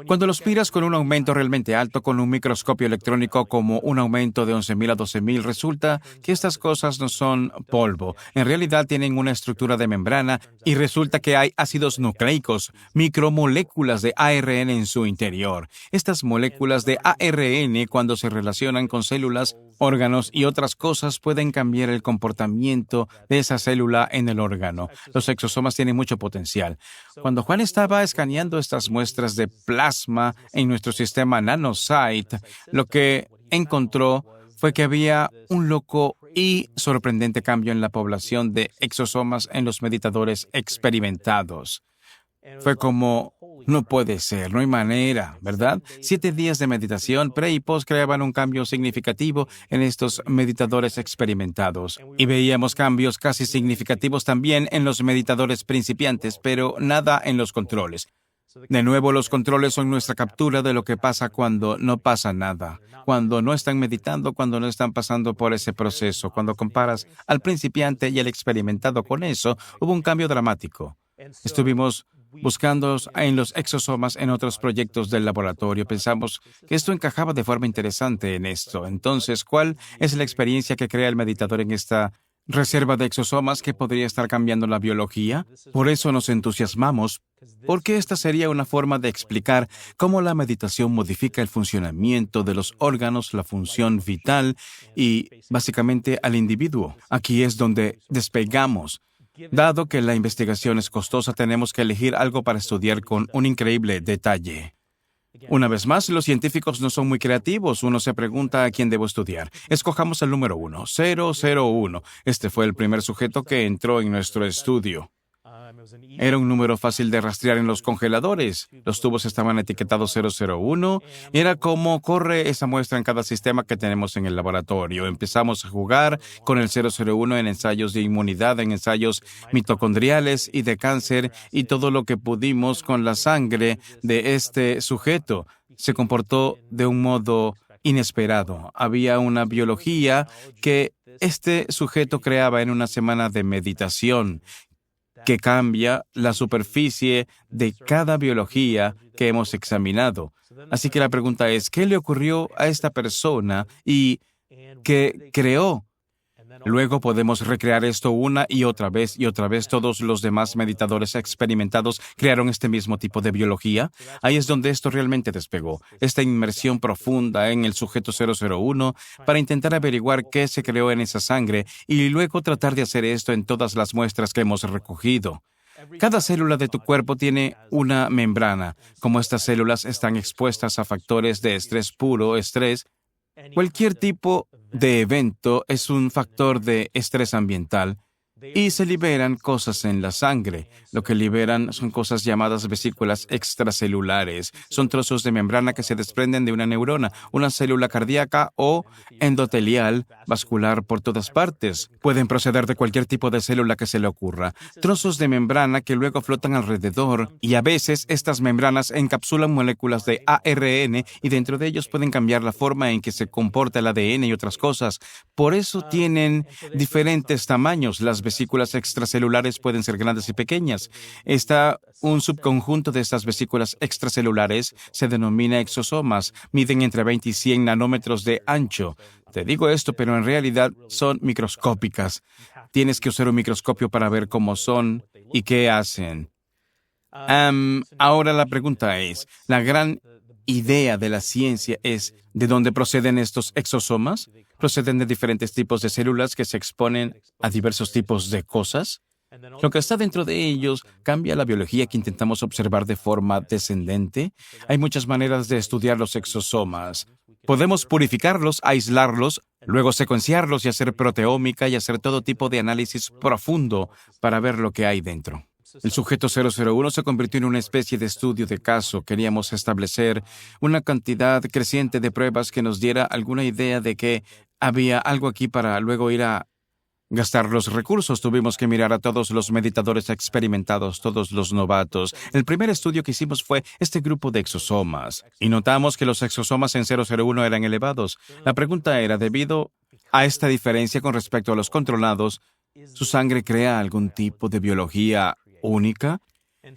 [SPEAKER 2] Cuando los miras con un aumento realmente alto, con un microscopio electrónico como un aumento de 11.000 a 12.000, resulta que estas cosas no son polvo. En realidad tienen una estructura de membrana y resulta que hay ácidos nucleicos, micromoléculas de ARN en su interior. Estas moléculas de ARN, cuando se relacionan con células, órganos y otras cosas, pueden cambiar el comportamiento de esa célula en el órgano. Los exosomas tienen mucho potencial. Cuando Juan estaba escaneando estas muestras de plasma en nuestro sistema NanoSight, lo que encontró fue que había un loco y sorprendente cambio en la población de exosomas en los meditadores experimentados. Fue como, no puede ser, no hay manera, ¿verdad? 7 días de meditación, pre y post, creaban un cambio significativo en estos meditadores experimentados. Y veíamos cambios casi significativos también en los meditadores principiantes, pero nada en los controles. De nuevo, los controles son nuestra captura de lo que pasa cuando no pasa nada, cuando no están meditando, cuando no están pasando por ese proceso. Cuando comparas al principiante y al experimentado con eso, hubo un cambio dramático. Estuvimos buscando en los exosomas en otros proyectos del laboratorio. Pensamos que esto encajaba de forma interesante en esto. Entonces, ¿cuál es la experiencia que crea el meditador en esta reserva de exosomas que podría estar cambiando la biología? Por eso nos entusiasmamos, porque esta sería una forma de explicar cómo la meditación modifica el funcionamiento de los órganos, la función vital y, básicamente, al individuo. Aquí es donde despegamos. Dado que la investigación es costosa, tenemos que elegir algo para estudiar con un increíble detalle. Una vez más, los científicos no son muy creativos. Uno se pregunta a quién debo estudiar. Escojamos el número 1, 001. Este fue el primer sujeto que entró en nuestro estudio. Era un número fácil de rastrear en los congeladores. Los tubos estaban etiquetados 001. Era como corre esa muestra en cada sistema que tenemos en el laboratorio. Empezamos a jugar con el 001 en ensayos de inmunidad, en ensayos mitocondriales y de cáncer y todo lo que pudimos con la sangre de este sujeto. Se comportó de un modo inesperado. Había una biología que este sujeto creaba en una semana de meditación que cambia la superficie de cada biología que hemos examinado. Así que la pregunta es, ¿qué le ocurrió a esta persona y qué creó? Luego podemos recrear esto una y otra vez y otra vez. Todos los demás meditadores experimentados crearon este mismo tipo de biología. Ahí es donde esto realmente despegó. Esta inmersión profunda en el sujeto 001 para intentar averiguar qué se creó en esa sangre y luego tratar de hacer esto en todas las muestras que hemos recogido. Cada célula de tu cuerpo tiene una membrana. Como estas células están expuestas a factores de estrés puro, estrés, cualquier tipo de evento es un factor de estrés ambiental y se liberan cosas en la sangre. Lo que liberan son cosas llamadas vesículas extracelulares. Son trozos de membrana que se desprenden de una neurona, una célula cardíaca o endotelial, vascular por todas partes. Pueden proceder de cualquier tipo de célula que se le ocurra. Trozos de membrana que luego flotan alrededor y a veces estas membranas encapsulan moléculas de ARN y dentro de ellos pueden cambiar la forma en que se comporta el ADN y otras cosas. Por eso tienen diferentes tamaños. Las vesículas extracelulares pueden ser grandes y pequeñas. Un subconjunto de estas vesículas extracelulares se denomina exosomas. Miden entre 20 y 100 nanómetros de ancho. Te digo esto, pero en realidad son microscópicas. Tienes que usar un microscopio para ver cómo son y qué hacen. Ahora la pregunta es, la gran idea de la ciencia es ¿de dónde proceden estos exosomas? ¿Proceden de diferentes tipos de células que se exponen a diversos tipos de cosas? Lo que está dentro de ellos cambia la biología que intentamos observar de forma descendente. Hay muchas maneras de estudiar los exosomas. Podemos purificarlos, aislarlos, luego secuenciarlos y hacer proteómica y hacer todo tipo de análisis profundo para ver lo que hay dentro. El sujeto 001 se convirtió en una especie de estudio de caso. Queríamos establecer una cantidad creciente de pruebas que nos diera alguna idea de que había algo aquí para luego ir a gastar los recursos. Tuvimos que mirar a todos los meditadores experimentados, todos los novatos. El primer estudio que hicimos fue este grupo de exosomas y notamos que los exosomas en 001 eran elevados. La pregunta era, debido a esta diferencia con respecto a los controlados, ¿su sangre crea algún tipo de biología única?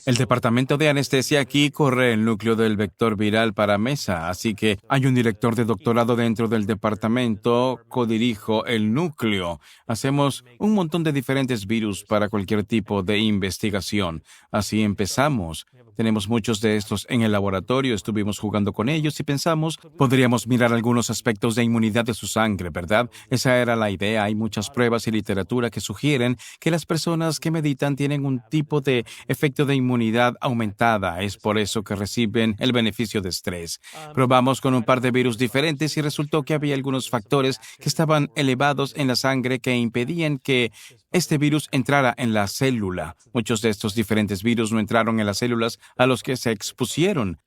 [SPEAKER 2] El departamento de anestesia aquí corre el núcleo del vector viral para mesa, así que hay un director de doctorado dentro del departamento, codirijo el núcleo. Hacemos un montón de diferentes virus para cualquier tipo de investigación. Así empezamos. Tenemos muchos de estos en el laboratorio, estuvimos jugando con ellos y pensamos, podríamos mirar algunos aspectos de inmunidad de su sangre, ¿verdad? Esa era la idea. Hay muchas pruebas y literatura que sugieren que las personas que meditan tienen un tipo de efecto de inmunidad aumentada. Es por eso que reciben el beneficio de estrés. Probamos con un par de virus diferentes y resultó que había algunos factores que estaban elevados en la sangre que impedían que este virus entrara en la célula. Muchos de estos diferentes virus no entraron en las células a los que se expusieron.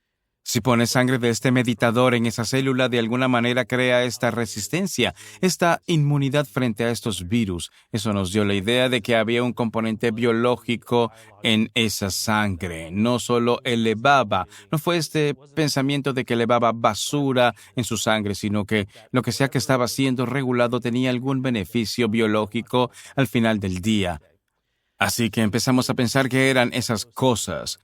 [SPEAKER 2] Si pones sangre de este meditador en esa célula, de alguna manera crea esta resistencia, esta inmunidad frente a estos virus. Eso nos dio la idea de que había un componente biológico en esa sangre. No solo elevaba, no fue este pensamiento de que elevaba basura en su sangre, sino que lo que sea que estaba siendo regulado tenía algún beneficio biológico al final del día. Así que empezamos a pensar que eran esas cosas.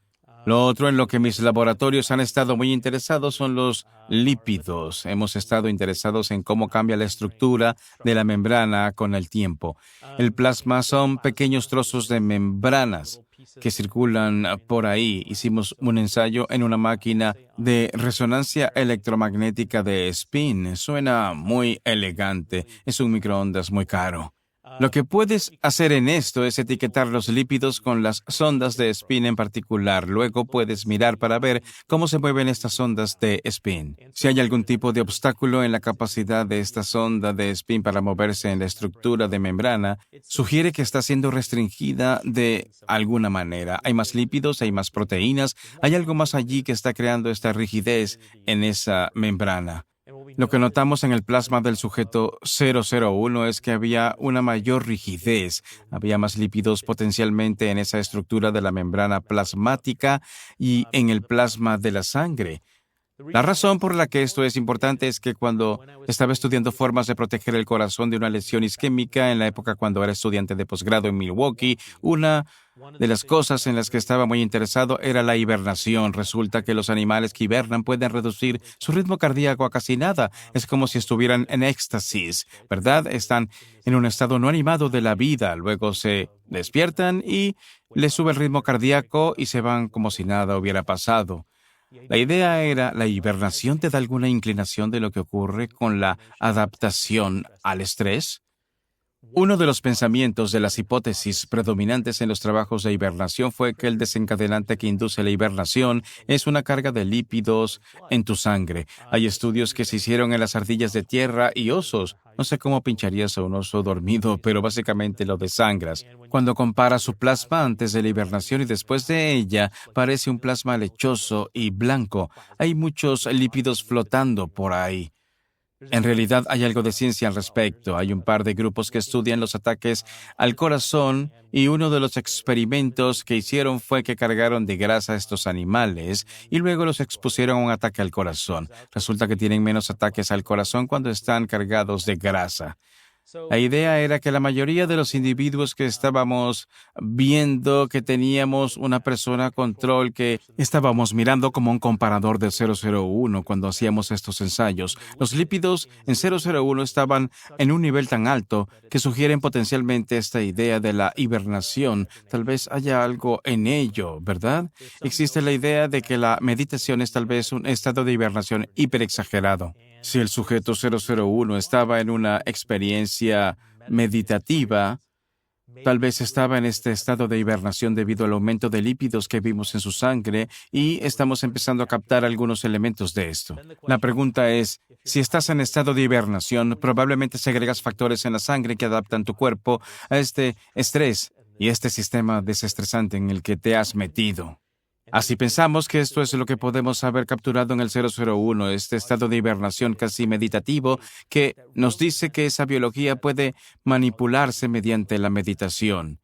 [SPEAKER 2] Lo otro en lo que mis laboratorios han estado muy interesados son los lípidos. Hemos estado interesados en cómo cambia la estructura de la membrana con el tiempo. El plasma son pequeños trozos de membranas que circulan por ahí. Hicimos un ensayo en una máquina de resonancia electromagnética de spin. Suena muy elegante. Es un microondas muy caro. Lo que puedes hacer en esto es etiquetar los lípidos con las sondas de spin en particular. Luego puedes mirar para ver cómo se mueven estas sondas de spin. Si hay algún tipo de obstáculo en la capacidad de esta sonda de spin para moverse en la estructura de membrana, sugiere que está siendo restringida de alguna manera. Hay más lípidos, hay más proteínas, hay algo más allí que está creando esta rigidez en esa membrana. Lo que notamos en el plasma del sujeto 001 es que había una mayor rigidez, había más lípidos potencialmente en esa estructura de la membrana plasmática y en el plasma de la sangre. La razón por la que esto es importante es que cuando estaba estudiando formas de proteger el corazón de una lesión isquémica en la época cuando era estudiante de posgrado en Milwaukee, una de las cosas en las que estaba muy interesado era la hibernación. Resulta que los animales que hibernan pueden reducir su ritmo cardíaco a casi nada. Es como si estuvieran en éxtasis, ¿verdad? Están en un estado no animado de la vida. Luego se despiertan y les sube el ritmo cardíaco y se van como si nada hubiera pasado. La idea era, ¿la hibernación te da alguna inclinación de lo que ocurre con la adaptación al estrés? Uno de los pensamientos de las hipótesis predominantes en los trabajos de hibernación fue que el desencadenante que induce la hibernación es una carga de lípidos en tu sangre. Hay estudios que se hicieron en las ardillas de tierra y osos. No sé cómo pincharías a un oso dormido, pero básicamente lo desangras. Cuando comparas su plasma antes de la hibernación y después de ella, parece un plasma lechoso y blanco. Hay muchos lípidos flotando por ahí. En realidad hay algo de ciencia al respecto. Hay un par de grupos que estudian los ataques al corazón y uno de los experimentos que hicieron fue que cargaron de grasa a estos animales y luego los expusieron a un ataque al corazón. Resulta que tienen menos ataques al corazón cuando están cargados de grasa. La idea era que la mayoría de los individuos que estábamos viendo que teníamos una persona control que estábamos mirando como un comparador del 001 cuando hacíamos estos ensayos. Los lípidos en 001 estaban en un nivel tan alto que sugieren potencialmente esta idea de la hibernación. Tal vez haya algo en ello, ¿verdad? Existe la idea de que la meditación es tal vez un estado de hibernación hiperexagerado. Si el sujeto 001 estaba en una experiencia meditativa, tal vez estaba en este estado de hibernación debido al aumento de lípidos que vimos en su sangre y estamos empezando a captar algunos elementos de esto. La pregunta es, si estás en estado de hibernación, probablemente segregas factores en la sangre que adaptan tu cuerpo a este estrés y este sistema desestresante en el que te has metido. Así pensamos que esto es lo que podemos haber capturado en el 001, este estado de hibernación casi meditativo que nos dice que esa biología puede manipularse mediante la meditación.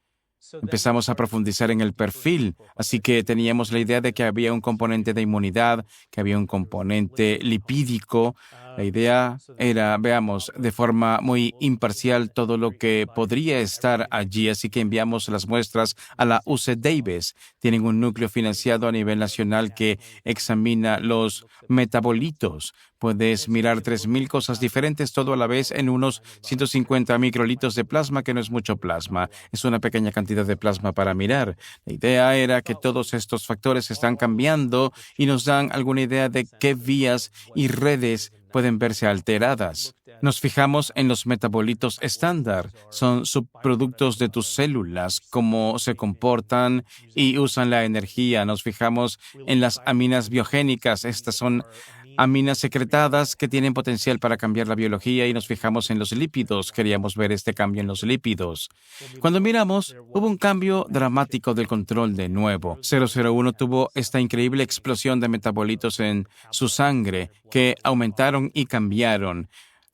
[SPEAKER 2] Empezamos a profundizar en el perfil, así que teníamos la idea de que había un componente de inmunidad, que había un componente lipídico. La idea era, veamos, de forma muy imparcial todo lo que podría estar allí, así que enviamos las muestras a la UC Davis. Tienen un núcleo financiado a nivel nacional que examina los metabolitos. Puedes mirar 3,000 cosas diferentes todo a la vez en unos 150 microlitros de plasma, que no es mucho plasma. Es una pequeña cantidad de plasma para mirar. La idea era que todos estos factores están cambiando y nos dan alguna idea de qué vías y redes pueden verse alteradas. Nos fijamos en los metabolitos estándar. Son subproductos de tus células, cómo se comportan y usan la energía. Nos fijamos en las aminas biogénicas. Estas son aminas secretadas que tienen potencial para cambiar la biología y nos fijamos en los lípidos. Queríamos ver este cambio en los lípidos. Cuando miramos, hubo un cambio dramático del control de nuevo. 001 tuvo esta increíble explosión de metabolitos en su sangre que aumentaron y cambiaron.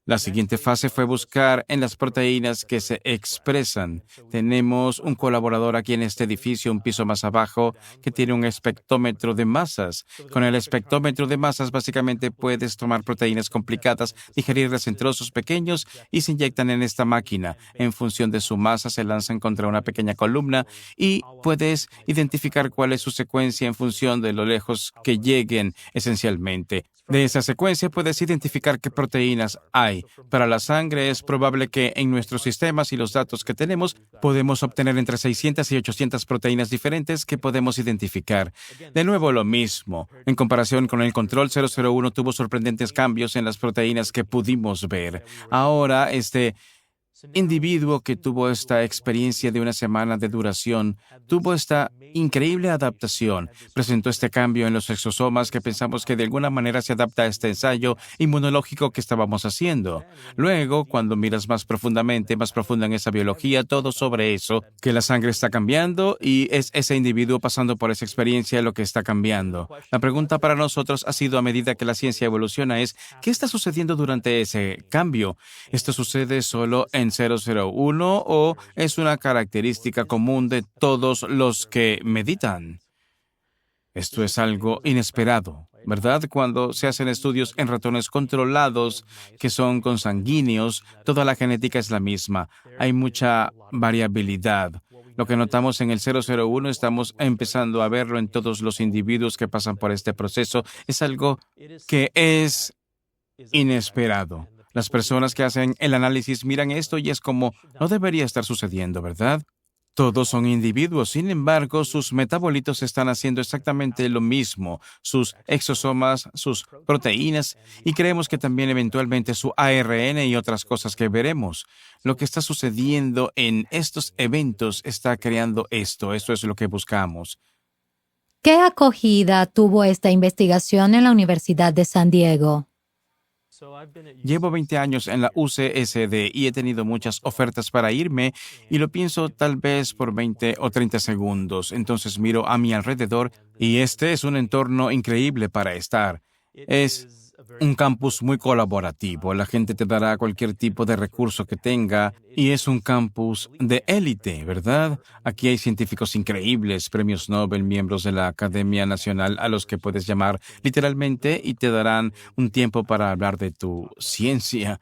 [SPEAKER 2] La siguiente fase fue buscar en las proteínas que se expresan. Tenemos un colaborador aquí en este edificio, un piso más abajo, que tiene un espectrómetro de masas. Con el espectrómetro de masas, básicamente puedes tomar proteínas complicadas, digerirlas en trozos pequeños y se inyectan en esta máquina. En función de su masa, se lanzan contra una pequeña columna y puedes identificar cuál es su secuencia en función de lo lejos que lleguen, esencialmente. De esa secuencia puedes identificar qué proteínas hay. Para la sangre es probable que en nuestros sistemas y los datos que tenemos podemos obtener entre 600 y 800 proteínas diferentes que podemos identificar. De nuevo lo mismo. En comparación con el control, 001 tuvo sorprendentes cambios en las proteínas que pudimos ver. Ahora, individuo que tuvo esta experiencia de una semana de duración tuvo esta increíble adaptación. Presentó este cambio en los exosomas que pensamos que de alguna manera se adapta a este ensayo inmunológico que estábamos haciendo. Luego, cuando miras más profundamente, más profunda en esa biología, todo sobre eso, que la sangre está cambiando y es ese individuo pasando por esa experiencia lo que está cambiando. La pregunta para nosotros ha sido, a medida que la ciencia evoluciona, es ¿qué está sucediendo durante ese cambio? ¿Esto sucede solo en 001 o es una característica común de todos los que meditan? Esto es algo inesperado, ¿verdad? Cuando se hacen estudios en ratones controlados que son consanguíneos, toda la genética es la misma. Hay mucha variabilidad. Lo que notamos en el 001, estamos empezando a verlo en todos los individuos que pasan por este proceso. Es algo que es inesperado. Las personas que hacen el análisis miran esto y es como, no debería estar sucediendo, ¿verdad? Todos son individuos, sin embargo, sus metabolitos están haciendo exactamente lo mismo, sus exosomas, sus proteínas, y creemos que también eventualmente su ARN y otras cosas que veremos. Lo que está sucediendo en estos eventos está creando esto es lo que buscamos.
[SPEAKER 3] ¿Qué acogida tuvo esta investigación en la Universidad de San Diego?
[SPEAKER 2] Llevo 20 años en la UCSD y he tenido muchas ofertas para irme y lo pienso tal vez por 20 o 30 segundos. Entonces miro a mi alrededor y este es un entorno increíble para estar. Es un campus muy colaborativo. La gente te dará cualquier tipo de recurso que tenga y es un campus de élite, ¿verdad? Aquí hay científicos increíbles, premios Nobel, miembros de la Academia Nacional a los que puedes llamar literalmente y te darán un tiempo para hablar de tu ciencia.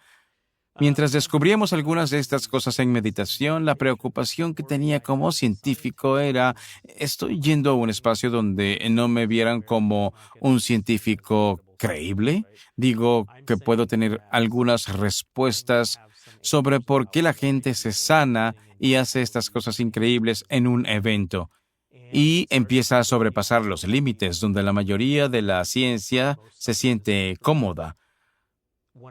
[SPEAKER 2] Mientras descubríamos algunas de estas cosas en meditación, la preocupación que tenía como científico era, ¿estoy yendo a un espacio donde no me vieran como un científico creíble? Digo que puedo tener algunas respuestas sobre por qué la gente se sana y hace estas cosas increíbles en un evento. Y empieza a sobrepasar los límites donde la mayoría de la ciencia se siente cómoda.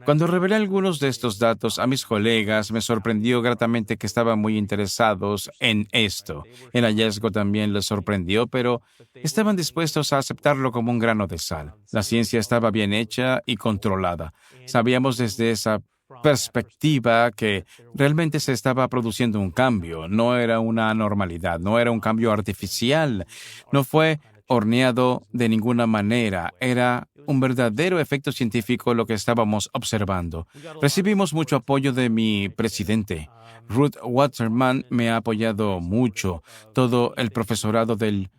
[SPEAKER 2] Cuando revelé algunos de estos datos a mis colegas, me sorprendió gratamente que estaban muy interesados en esto. El hallazgo también les sorprendió, pero estaban dispuestos a aceptarlo como un grano de sal. La ciencia estaba bien hecha y controlada. Sabíamos desde esa perspectiva que realmente se estaba produciendo un cambio. No era una anormalidad, no era un cambio artificial, no fue horneado de ninguna manera. Era un verdadero efecto científico lo que estábamos observando. Recibimos mucho apoyo de mi presidente. Ruth Waterman me ha apoyado mucho. Todo el profesorado del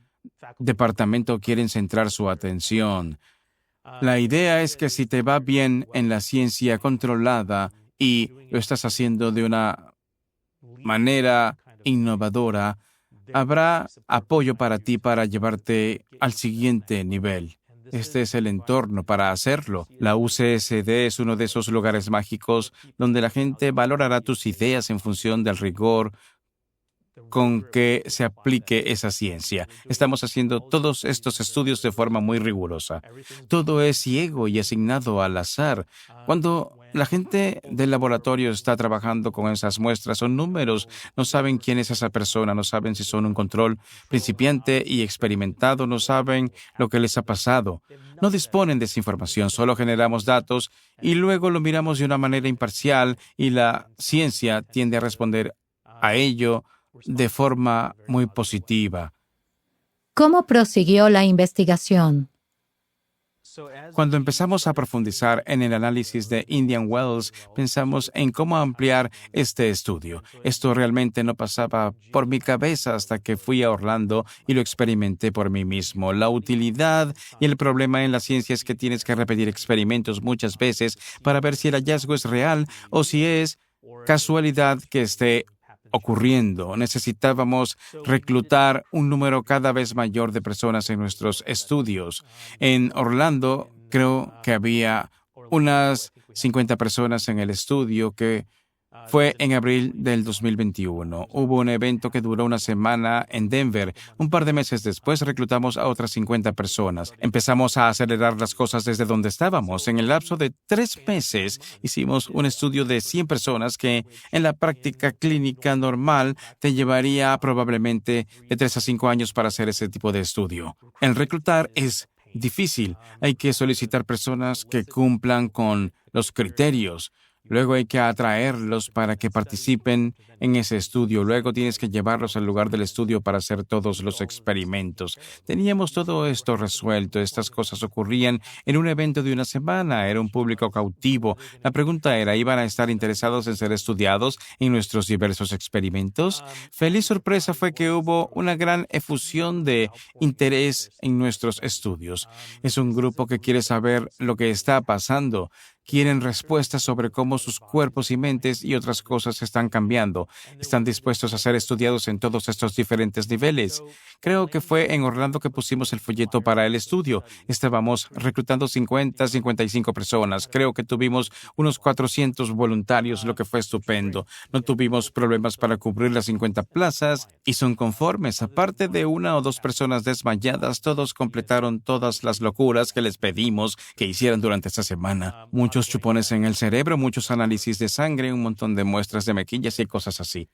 [SPEAKER 2] departamento quiere centrar su atención. La idea es que si te va bien en la ciencia controlada y lo estás haciendo de una manera innovadora, habrá apoyo para ti para llevarte al siguiente nivel. Este es el entorno para hacerlo. La UCSD es uno de esos lugares mágicos donde la gente valorará tus ideas en función del rigor con que se aplique esa ciencia. Estamos haciendo todos estos estudios de forma muy rigurosa. Todo es ciego y asignado al azar. Cuando la gente del laboratorio está trabajando con esas muestras, son números. No saben quién es esa persona, no saben si son un control principiante y experimentado, no saben lo que les ha pasado. No disponen de esa información, solo generamos datos y luego lo miramos de una manera imparcial y la ciencia tiende a responder a ello de forma muy positiva.
[SPEAKER 3] ¿Cómo prosiguió la investigación?
[SPEAKER 2] Cuando empezamos a profundizar en el análisis de Indian Wells, pensamos en cómo ampliar este estudio. Esto realmente no pasaba por mi cabeza hasta que fui a Orlando y lo experimenté por mí mismo. La utilidad y el problema en la ciencia es que tienes que repetir experimentos muchas veces para ver si el hallazgo es real o si es casualidad que esté ocurriendo. Necesitábamos reclutar un número cada vez mayor de personas en nuestros estudios. En Orlando, creo que había unas 50 personas en el estudio que Fue en abril del 2021. Hubo un evento que duró una semana en Denver. Un par de meses después reclutamos a otras 50 personas. Empezamos a acelerar las cosas desde donde estábamos. En el lapso de 3 meses hicimos un estudio de 100 personas que en la práctica clínica normal te llevaría probablemente de 3 a 5 años para hacer ese tipo de estudio. El reclutar es difícil. Hay que solicitar personas que cumplan con los criterios. Luego hay que atraerlos para que participen en ese estudio. Luego tienes que llevarlos al lugar del estudio para hacer todos los experimentos. Teníamos todo esto resuelto. Estas cosas ocurrían en un evento de una semana. Era un público cautivo. La pregunta era, ¿iban a estar interesados en ser estudiados en nuestros diversos experimentos? Feliz sorpresa fue que hubo una gran efusión de interés en nuestros estudios. Es un grupo que quiere saber lo que está pasando. Quieren respuestas sobre cómo sus cuerpos y mentes y otras cosas están cambiando. Están dispuestos a ser estudiados en todos estos diferentes niveles. Creo que fue en Orlando que pusimos el folleto para el estudio. Estábamos reclutando 55 personas. Creo que tuvimos unos 400 voluntarios, lo que fue estupendo. No tuvimos problemas para cubrir las 50 plazas y son conformes. Aparte de 1 o 2 personas desmayadas, todos completaron todas las locuras que les pedimos que hicieran durante esta semana. Muchos chupones en el cerebro, muchos análisis de sangre, un montón de muestras de mejillas y cosas así.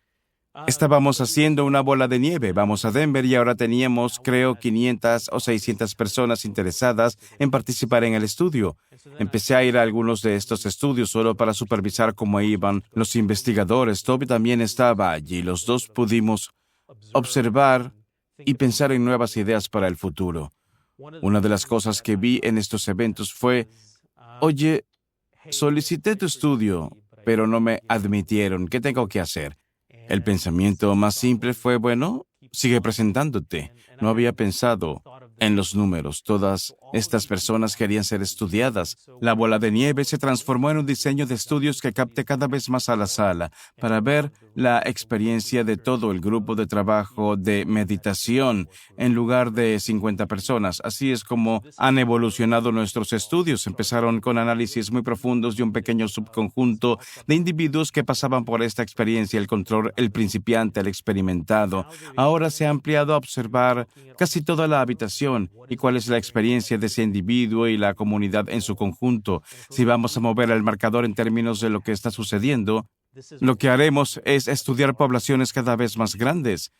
[SPEAKER 2] Estábamos haciendo una bola de nieve. Vamos a Denver y ahora teníamos, creo, 500 o 600 personas interesadas en participar en el estudio. Empecé a ir a algunos de estos estudios solo para supervisar cómo iban los investigadores. Toby también estaba allí. Los dos pudimos observar y pensar en nuevas ideas para el futuro. Una de las cosas que vi en estos eventos fue, oye, solicité tu estudio, pero no me admitieron. ¿Qué tengo que hacer? El pensamiento más simple fue, bueno, sigue presentándote. No había pensado en los números. Todas estas personas querían ser estudiadas. La bola de nieve se transformó en un diseño de estudios que capte cada vez más a la sala para ver la experiencia de todo el grupo de trabajo de meditación en lugar de 50 personas. Así es como han evolucionado nuestros estudios. Empezaron con análisis muy profundos de un pequeño subconjunto de individuos que pasaban por esta experiencia, el control, el principiante, el experimentado. Ahora se ha ampliado a observar casi toda la habitación y cuál es la experiencia de ese individuo y la comunidad en su conjunto. Si vamos a mover el marcador en términos de lo que está sucediendo, lo que haremos es estudiar poblaciones cada vez más grandes.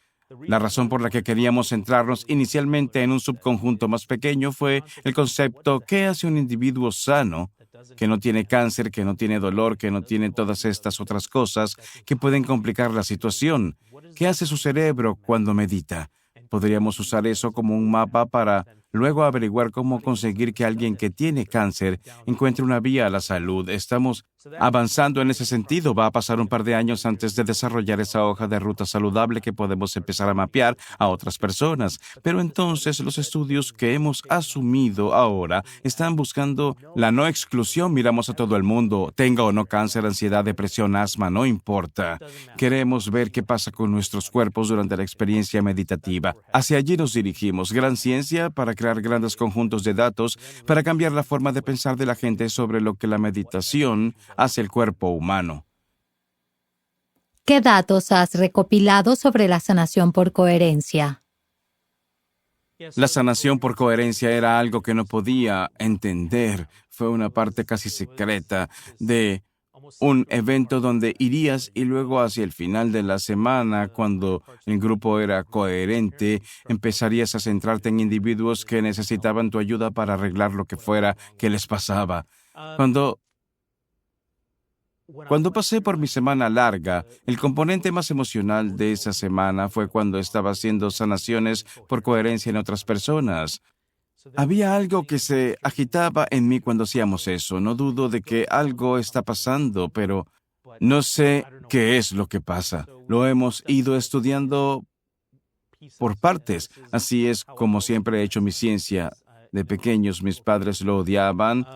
[SPEAKER 2] La razón por la que queríamos centrarnos inicialmente en un subconjunto más pequeño fue el concepto ¿qué hace un individuo sano que no tiene cáncer, que no tiene dolor, que no tiene todas estas otras cosas que pueden complicar la situación? ¿Qué hace su cerebro cuando medita? Podríamos usar eso como un mapa para luego averiguar cómo conseguir que alguien que tiene cáncer encuentre una vía a la salud. Estamos avanzando en ese sentido. Va a pasar un par de años antes de desarrollar esa hoja de ruta saludable que podemos empezar a mapear a otras personas. Pero entonces los estudios que hemos asumido ahora están buscando la no exclusión. Miramos a todo el mundo, tenga o no cáncer, ansiedad, depresión, asma, no importa. Queremos ver qué pasa con nuestros cuerpos durante la experiencia meditativa. Hacia allí nos dirigimos. Gran ciencia para crear grandes conjuntos de datos, para cambiar la forma de pensar de la gente sobre lo que la meditación hace al cuerpo humano.
[SPEAKER 3] ¿Qué datos has recopilado sobre la sanación por coherencia?
[SPEAKER 2] La sanación por coherencia era algo que no podía entender. Fue una parte casi secreta de un evento donde irías y luego hacia el final de la semana, cuando el grupo era coherente, empezarías a centrarte en individuos que necesitaban tu ayuda para arreglar lo que fuera que les pasaba. Cuando pasé por mi semana larga, el componente más emocional de esa semana fue cuando estaba haciendo sanaciones por coherencia en otras personas. Había algo que se agitaba en mí cuando hacíamos eso. No dudo de que algo está pasando, pero no sé qué es lo que pasa. Lo hemos ido estudiando por partes. Así es como siempre he hecho mi ciencia. De pequeños mis padres lo odiaban.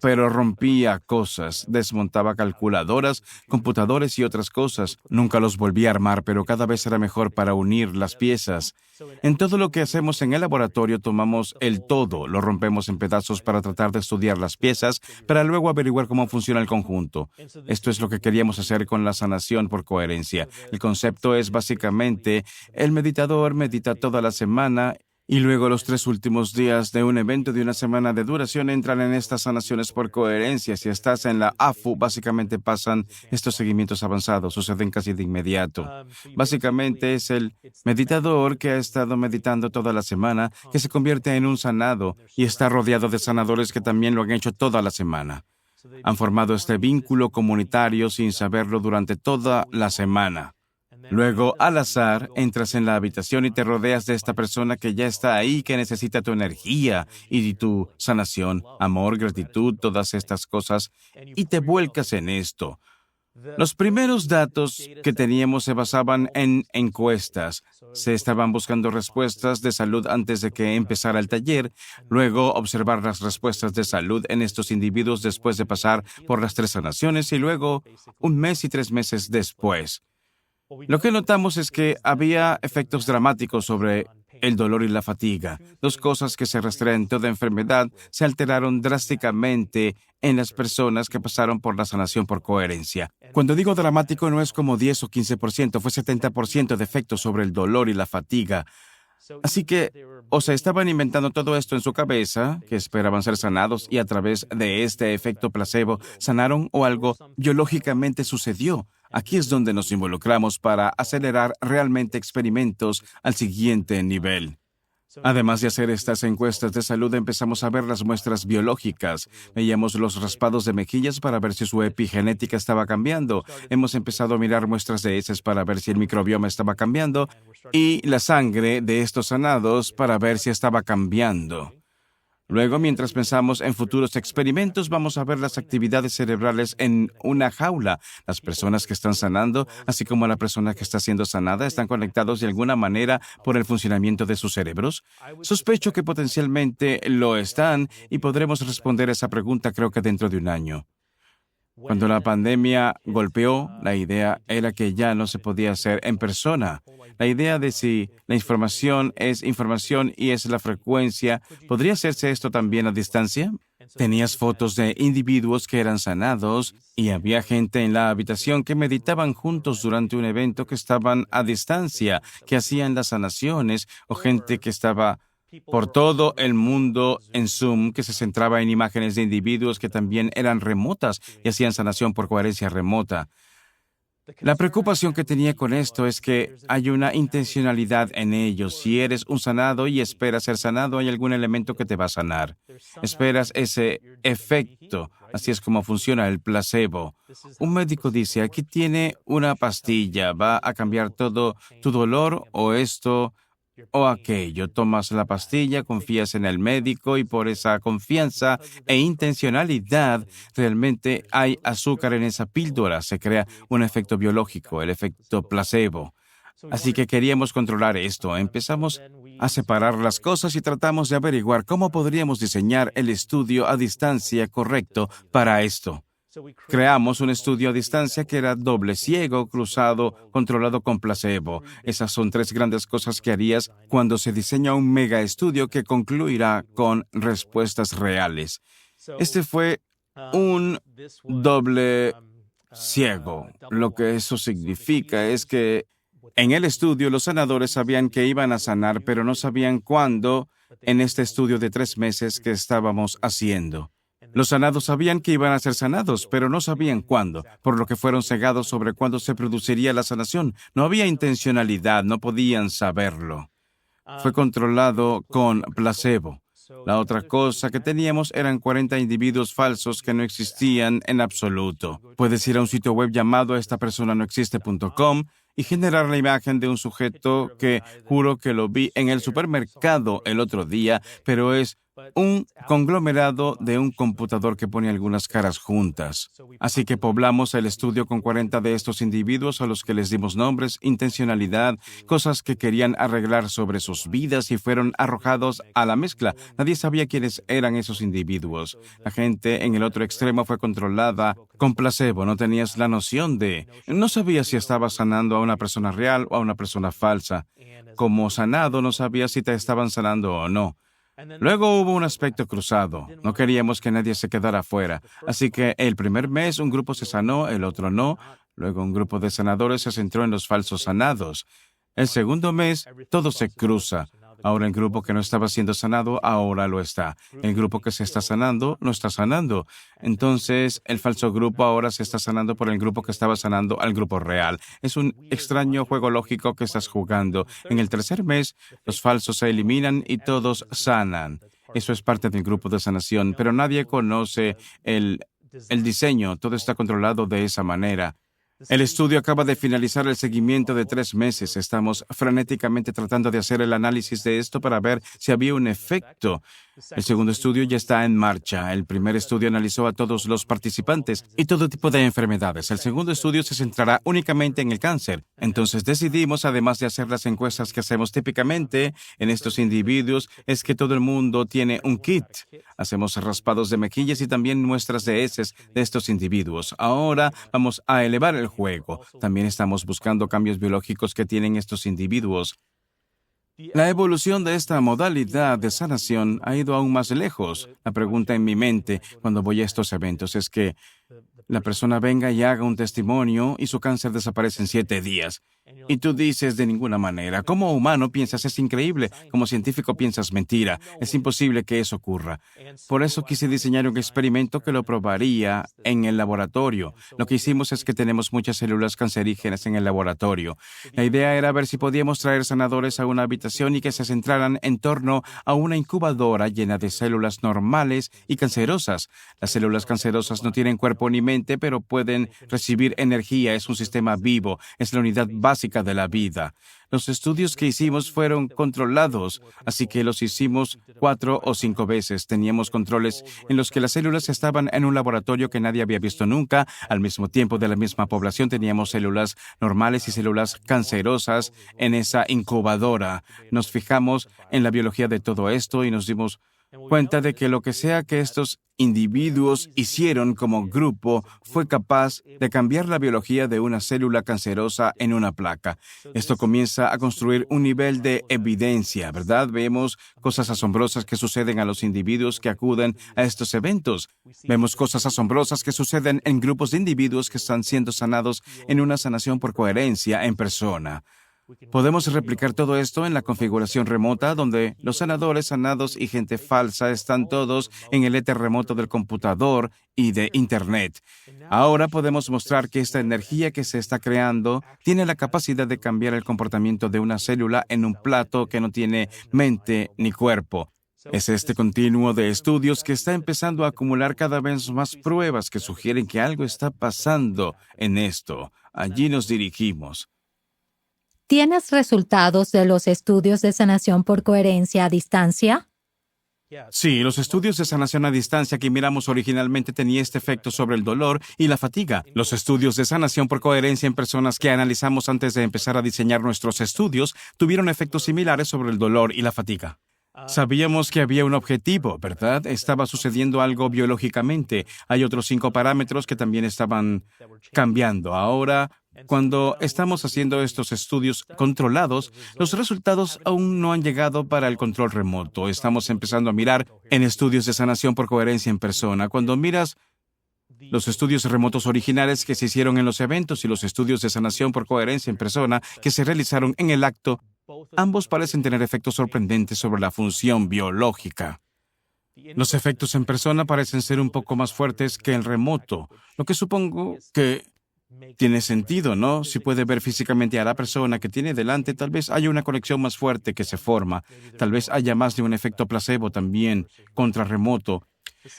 [SPEAKER 2] pero rompía cosas, desmontaba calculadoras, computadores y otras cosas. Nunca los volví a armar, pero cada vez era mejor para unir las piezas. En todo lo que hacemos en el laboratorio tomamos el todo, lo rompemos en pedazos para tratar de estudiar las piezas, para luego averiguar cómo funciona el conjunto. Esto es lo que queríamos hacer con la sanación por coherencia. El concepto es básicamente, el meditador medita toda la semana y luego los 3 últimos días de un evento de una semana de duración entran en estas sanaciones por coherencia. Si estás en la AFU, básicamente pasan estos seguimientos avanzados, suceden casi de inmediato. Básicamente es el meditador que ha estado meditando toda la semana, que se convierte en un sanado y está rodeado de sanadores que también lo han hecho toda la semana. Han formado este vínculo comunitario sin saberlo durante toda la semana. Luego, al azar, entras en la habitación y te rodeas de esta persona que ya está ahí, que necesita tu energía y tu sanación, amor, gratitud, todas estas cosas, y te vuelcas en esto. Los primeros datos que teníamos se basaban en encuestas. Se estaban buscando respuestas de salud antes de que empezara el taller, luego observar las respuestas de salud en estos individuos después de pasar por las 3 sanaciones y luego 1 mes y 3 meses después. Lo que notamos es que había efectos dramáticos sobre el dolor y la fatiga. 2 cosas que se rastrean en toda enfermedad se alteraron drásticamente en las personas que pasaron por la sanación por coherencia. Cuando digo dramático no es como 10 o 15%, fue 70% de efectos sobre el dolor y la fatiga. Así que, estaban inventando todo esto en su cabeza, que esperaban ser sanados y a través de este efecto placebo sanaron o algo biológicamente sucedió. Aquí es donde nos involucramos para acelerar realmente experimentos al siguiente nivel. Además de hacer estas encuestas de salud, empezamos a ver las muestras biológicas. Veíamos los raspados de mejillas para ver si su epigenética estaba cambiando. Hemos empezado a mirar muestras de heces para ver si el microbioma estaba cambiando y la sangre de estos sanados para ver si estaba cambiando. Luego, mientras pensamos en futuros experimentos, vamos a ver las actividades cerebrales en una jaula. Las personas que están sanando, así como la persona que está siendo sanada, están conectados de alguna manera por el funcionamiento de sus cerebros. Sospecho que potencialmente lo están y podremos responder esa pregunta creo que dentro de 1 año. Cuando la pandemia golpeó, la idea era que ya no se podía hacer en persona. La idea de si la información es información y es la frecuencia, ¿podría hacerse esto también a distancia? Tenías fotos de individuos que eran sanados y había gente en la habitación que meditaban juntos durante un evento que estaban a distancia, que hacían las sanaciones, o gente que estaba por todo el mundo en Zoom, que se centraba en imágenes de individuos que también eran remotas y hacían sanación por coherencia remota. La preocupación que tenía con esto es que hay una intencionalidad en ello. Si eres un sanado y esperas ser sanado, hay algún elemento que te va a sanar. Esperas ese efecto. Así es como funciona el placebo. Un médico dice, aquí tiene una pastilla, va a cambiar todo tu dolor o esto o aquello. Tomas la pastilla, confías en el médico y por esa confianza e intencionalidad realmente hay azúcar en esa píldora. Se crea un efecto biológico, el efecto placebo. Así que queríamos controlar esto. Empezamos a separar las cosas y tratamos de averiguar cómo podríamos diseñar el estudio a distancia correcto para esto. Creamos un estudio a distancia que era doble ciego, cruzado, controlado con placebo. Esas son 3 grandes cosas que harías cuando se diseña un mega estudio que concluirá con respuestas reales. Este fue un doble ciego. Lo que eso significa es que en el estudio los sanadores sabían que iban a sanar, pero no sabían cuándo en este estudio de 3 meses que estábamos haciendo. Los sanados sabían que iban a ser sanados, pero no sabían cuándo, por lo que fueron cegados sobre cuándo se produciría la sanación. No había intencionalidad, no podían saberlo. Fue controlado con placebo. La otra cosa que teníamos eran 40 individuos falsos que no existían en absoluto. Puedes ir a un sitio web llamado estapersonanoexiste.com y generar la imagen de un sujeto que juro que lo vi en el supermercado el otro día, pero es un conglomerado de un computador que pone algunas caras juntas. Así que poblamos el estudio con 40 de estos individuos a los que les dimos nombres, intencionalidad, cosas que querían arreglar sobre sus vidas y fueron arrojados a la mezcla. Nadie sabía quiénes eran esos individuos. La gente en el otro extremo fue controlada con placebo. No tenías la noción no sabías si estabas sanando a una persona real o a una persona falsa. Como sanado, no sabías si te estaban sanando o no. Luego hubo un aspecto cruzado. No queríamos que nadie se quedara afuera. Así que el primer mes un grupo se sanó, el otro no. Luego un grupo de sanadores se centró en los falsos sanados. El segundo mes todo se cruza. Ahora el grupo que no estaba siendo sanado, ahora lo está. El grupo que se está sanando, no está sanando. Entonces, el falso grupo ahora se está sanando por el grupo que estaba sanando al grupo real. Es un extraño juego lógico que estás jugando. En el tercer mes, los falsos se eliminan y todos sanan. Eso es parte del grupo de sanación, pero nadie conoce el diseño. Todo está controlado de esa manera. El estudio acaba de finalizar el seguimiento de 3 meses. Estamos frenéticamente tratando de hacer el análisis de esto para ver si había un efecto. El segundo estudio ya está en marcha. El primer estudio analizó a todos los participantes y todo tipo de enfermedades. El segundo estudio se centrará únicamente en el cáncer. Entonces decidimos, además de hacer las encuestas que hacemos típicamente en estos individuos, es que todo el mundo tiene un kit. Hacemos raspados de mejillas y también muestras de heces de estos individuos. Ahora vamos a elevar el juego. También estamos buscando cambios biológicos que tienen estos individuos. La evolución de esta modalidad de sanación ha ido aún más lejos. La pregunta en mi mente cuando voy a estos eventos es que la persona venga y haga un testimonio y su cáncer desaparece en 7 días. Y tú dices de ninguna manera. Como humano piensas es increíble. Como científico piensas mentira. Es imposible que eso ocurra. Por eso quise diseñar un experimento que lo probaría en el laboratorio. Lo que hicimos es que tenemos muchas células cancerígenas en el laboratorio. La idea era ver si podíamos traer sanadores a una habitación y que se centraran en torno a una incubadora llena de células normales y cancerosas. Las células cancerosas no tienen cuerpo ni mente, pero pueden recibir energía. Es un sistema vivo. Es la unidad básica de la vida. Los estudios que hicimos fueron controlados, así que los hicimos 4 o 5 veces. Teníamos controles en los que las células estaban en un laboratorio que nadie había visto nunca. Al mismo tiempo, de la misma población, teníamos células normales y células cancerosas en esa incubadora. Nos fijamos en la biología de todo esto y nos dimos cuenta de que lo que sea que estos individuos hicieron como grupo fue capaz de cambiar la biología de una célula cancerosa en una placa. Esto comienza a construir un nivel de evidencia, ¿verdad? Vemos cosas asombrosas que suceden a los individuos que acuden a estos eventos. Vemos cosas asombrosas que suceden en grupos de individuos que están siendo sanados en una sanación por coherencia en persona. Podemos replicar todo esto en la configuración remota, donde los sanadores sanados y gente falsa están todos en el éter remoto del computador y de Internet. Ahora podemos mostrar que esta energía que se está creando tiene la capacidad de cambiar el comportamiento de una célula en un plato que no tiene mente ni cuerpo. Es este continuo de estudios que está empezando a acumular cada vez más pruebas que sugieren que algo está pasando en esto. Allí nos dirigimos.
[SPEAKER 3] ¿Tienes resultados de los estudios de sanación por coherencia a distancia?
[SPEAKER 2] Sí, los estudios de sanación a distancia que miramos originalmente tenían este efecto sobre el dolor y la fatiga. Los estudios de sanación por coherencia en personas que analizamos antes de empezar a diseñar nuestros estudios tuvieron efectos similares sobre el dolor y la fatiga. Sabíamos que había un objetivo, ¿verdad? Estaba sucediendo algo biológicamente. Hay otros 5 parámetros que también estaban cambiando. Ahora, cuando estamos haciendo estos estudios controlados, los resultados aún no han llegado para el control remoto. Estamos empezando a mirar en estudios de sanación por coherencia en persona. Cuando miras los estudios remotos originales que se hicieron en los eventos y los estudios de sanación por coherencia en persona que se realizaron en el acto, ambos parecen tener efectos sorprendentes sobre la función biológica. Los efectos en persona parecen ser un poco más fuertes que el remoto, lo que supongo que tiene sentido, ¿no? Si puede ver físicamente a la persona que tiene delante, tal vez haya una conexión más fuerte que se forma. Tal vez haya más de un efecto placebo también contra remoto.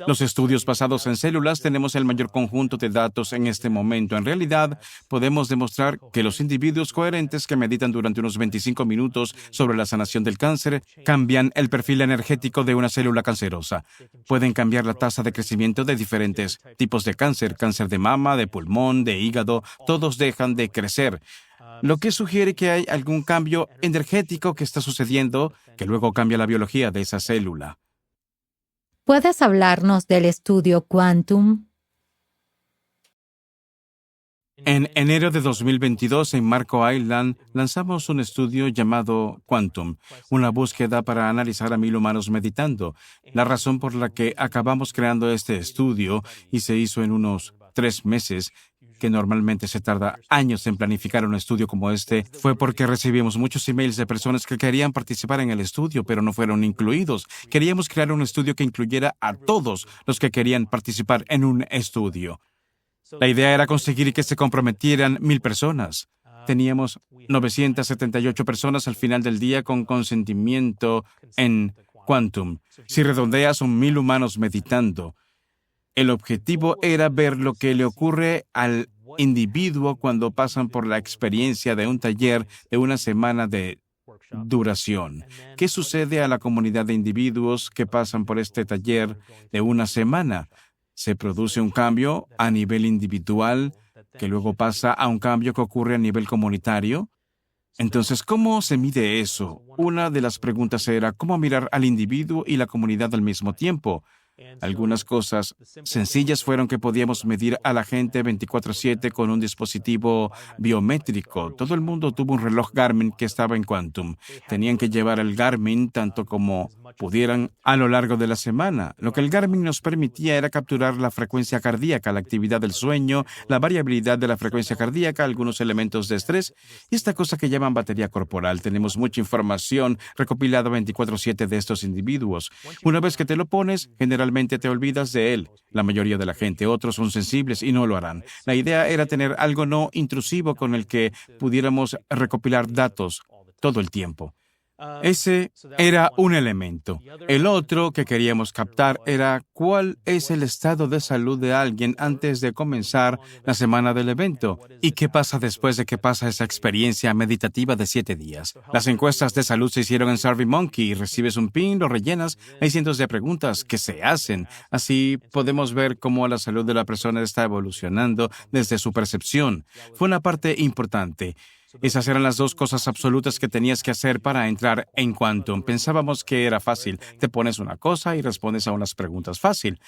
[SPEAKER 2] Los estudios basados en células tenemos el mayor conjunto de datos en este momento. En realidad, podemos demostrar que los individuos coherentes que meditan durante unos 25 minutos sobre la sanación del cáncer cambian el perfil energético de una célula cancerosa. Pueden cambiar la tasa de crecimiento de diferentes tipos de cáncer, cáncer de mama, de pulmón, de hígado, todos dejan de crecer, lo que sugiere que hay algún cambio energético que está sucediendo que luego cambia la biología de esa célula.
[SPEAKER 3] ¿Puedes hablarnos del estudio Quantum?
[SPEAKER 2] En enero de 2022, en Marco Island, lanzamos un estudio llamado Quantum, una búsqueda para analizar a 1,000 humanos meditando. La razón por la que acabamos creando este estudio, y se hizo en unos 3 meses, que normalmente se tarda años en planificar un estudio como este, fue porque recibimos muchos emails de personas que querían participar en el estudio, pero no fueron incluidos. Queríamos crear un estudio que incluyera a todos los que querían participar en un estudio. La idea era conseguir que se comprometieran 1,000 personas. Teníamos 978 personas al final del día con consentimiento en Quantum. Si redondeas, son 1,000 humanos meditando. El objetivo era ver lo que le ocurre al individuo cuando pasan por la experiencia de un taller de una semana de duración. ¿Qué sucede a la comunidad de individuos que pasan por este taller de una semana? Se produce un cambio a nivel individual que luego pasa a un cambio que ocurre a nivel comunitario. Entonces, ¿cómo se mide eso? Una de las preguntas era cómo mirar al individuo y la comunidad al mismo tiempo. Algunas cosas sencillas fueron que podíamos medir a la gente 24/7 con un dispositivo biométrico. Todo el mundo tuvo un reloj Garmin que estaba en Quantum. Tenían que llevar el Garmin tanto como pudieran a lo largo de la semana. Lo que el Garmin nos permitía era capturar la frecuencia cardíaca, la actividad del sueño, la variabilidad de la frecuencia cardíaca, algunos elementos de estrés y esta cosa que llaman batería corporal. Tenemos mucha información recopilada 24/7 de estos individuos. Una vez que te lo pones, generalmente te olvidas de él. La mayoría de la gente, otros son sensibles y no lo harán. La idea era tener algo no intrusivo con el que pudiéramos recopilar datos todo el tiempo. Ese era un elemento. El otro que queríamos captar era cuál es el estado de salud de alguien antes de comenzar la semana del evento y qué pasa después de que pasa esa experiencia meditativa de 7 días. Las encuestas de salud se hicieron en SurveyMonkey. Recibes un pin, lo rellenas, hay cientos de preguntas que se hacen. Así podemos ver cómo la salud de la persona está evolucionando desde su percepción. Fue una parte importante. Esas eran las 2 cosas absolutas que tenías que hacer para entrar en Quantum. Pensábamos que era fácil. Te pones una cosa y respondes a unas preguntas fácil.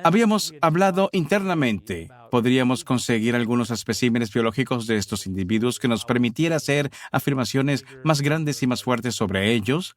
[SPEAKER 2] Habíamos hablado internamente. Podríamos conseguir algunos especímenes biológicos de estos individuos que nos permitiera hacer afirmaciones más grandes y más fuertes sobre ellos.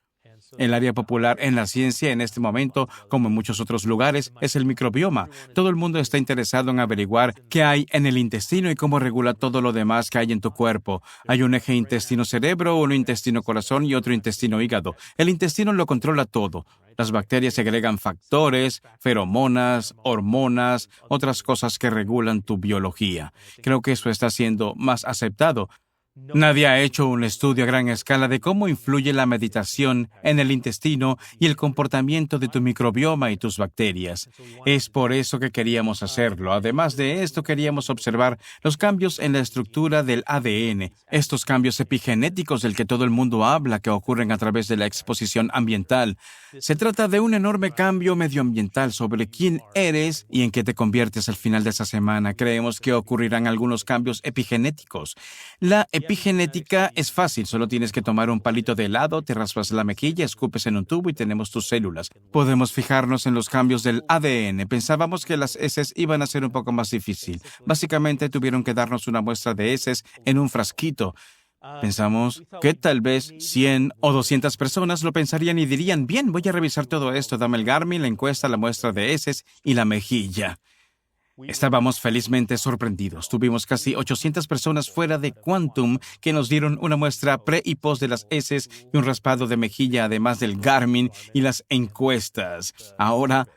[SPEAKER 2] El área popular en la ciencia en este momento, como en muchos otros lugares, es el microbioma. Todo el mundo está interesado en averiguar qué hay en el intestino y cómo regula todo lo demás que hay en tu cuerpo. Hay un eje intestino-cerebro, uno intestino-corazón y otro intestino-hígado. El intestino lo controla todo. Las bacterias segregan factores, feromonas, hormonas, otras cosas que regulan tu biología. Creo que eso está siendo más aceptado. Nadie ha hecho un estudio a gran escala de cómo influye la meditación en el intestino y el comportamiento de tu microbioma y tus bacterias. Es por eso que queríamos hacerlo. Además de esto, queríamos observar los cambios en la estructura del ADN, estos cambios epigenéticos del que todo el mundo habla que ocurren a través de la exposición ambiental. Se trata de un enorme cambio medioambiental sobre quién eres y en qué te conviertes al final de esa semana. Creemos que ocurrirán algunos cambios epigenéticos. La epigenética es fácil, solo tienes que tomar un palito de helado, te raspas la mejilla, escupes en un tubo y tenemos tus células. Podemos fijarnos en los cambios del ADN. Pensábamos que las heces iban a ser un poco más difícil. Básicamente tuvieron que darnos una muestra de heces en un frasquito. Pensamos que tal vez 100 o 200 personas lo pensarían y dirían, bien, voy a revisar todo esto, dame el Garmin, la encuesta, la muestra de heces y la mejilla. Estábamos felizmente sorprendidos. Tuvimos casi 800 personas fuera de Quantum que nos dieron una muestra pre y post de las heces y un raspado de mejilla, además del Garmin y las encuestas. Ahora,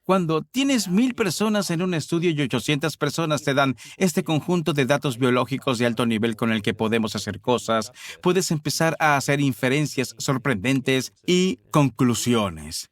[SPEAKER 2] cuando tienes 1,000 personas en un estudio y 800 personas te dan este conjunto de datos biológicos de alto nivel con el que podemos hacer cosas, puedes empezar a hacer inferencias sorprendentes y conclusiones.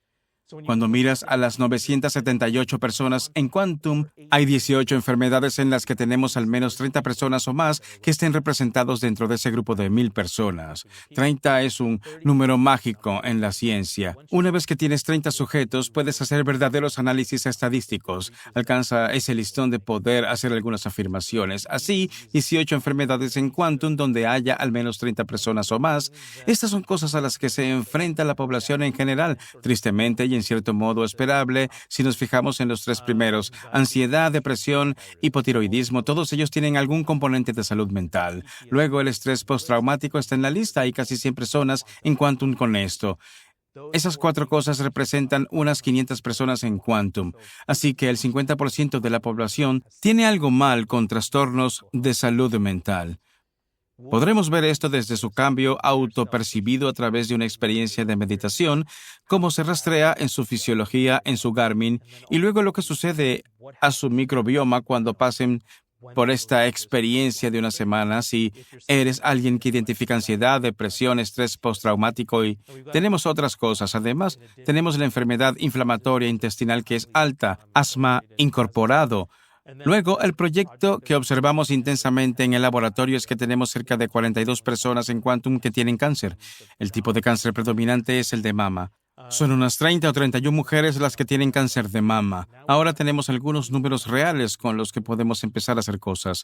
[SPEAKER 2] Cuando miras a las 978 personas en Quantum, hay 18 enfermedades en las que tenemos al menos 30 personas o más que estén representados dentro de ese grupo de 1,000 personas. 30 es un número mágico en la ciencia. Una vez que tienes 30 sujetos, puedes hacer verdaderos análisis estadísticos. Alcanza ese listón de poder hacer algunas afirmaciones. Así, 18 enfermedades en Quantum donde haya al menos 30 personas o más. Estas son cosas a las que se enfrenta la población en general, tristemente y en cierto modo esperable. Si nos fijamos en los tres primeros, ansiedad, depresión, hipotiroidismo, todos ellos tienen algún componente de salud mental. Luego el estrés postraumático está en la lista y casi siempre personas en Quantum con esto. Esas 4 cosas representan unas 500 personas en Quantum, así que el 50% de la población tiene algo mal con trastornos de salud mental. Podremos ver esto desde su cambio autopercibido a través de una experiencia de meditación, cómo se rastrea en su fisiología, en su Garmin, y luego lo que sucede a su microbioma cuando pasen por esta experiencia de una semana. Si eres alguien que identifica ansiedad, depresión, estrés postraumático y tenemos otras cosas. Además, tenemos la enfermedad inflamatoria intestinal que es alta, asma incorporado. Luego, el proyecto que observamos intensamente en el laboratorio es que tenemos cerca de 42 personas en Quantum que tienen cáncer. El tipo de cáncer predominante es el de mama. Son unas 30 o 31 mujeres las que tienen cáncer de mama. Ahora tenemos algunos números reales con los que podemos empezar a hacer cosas.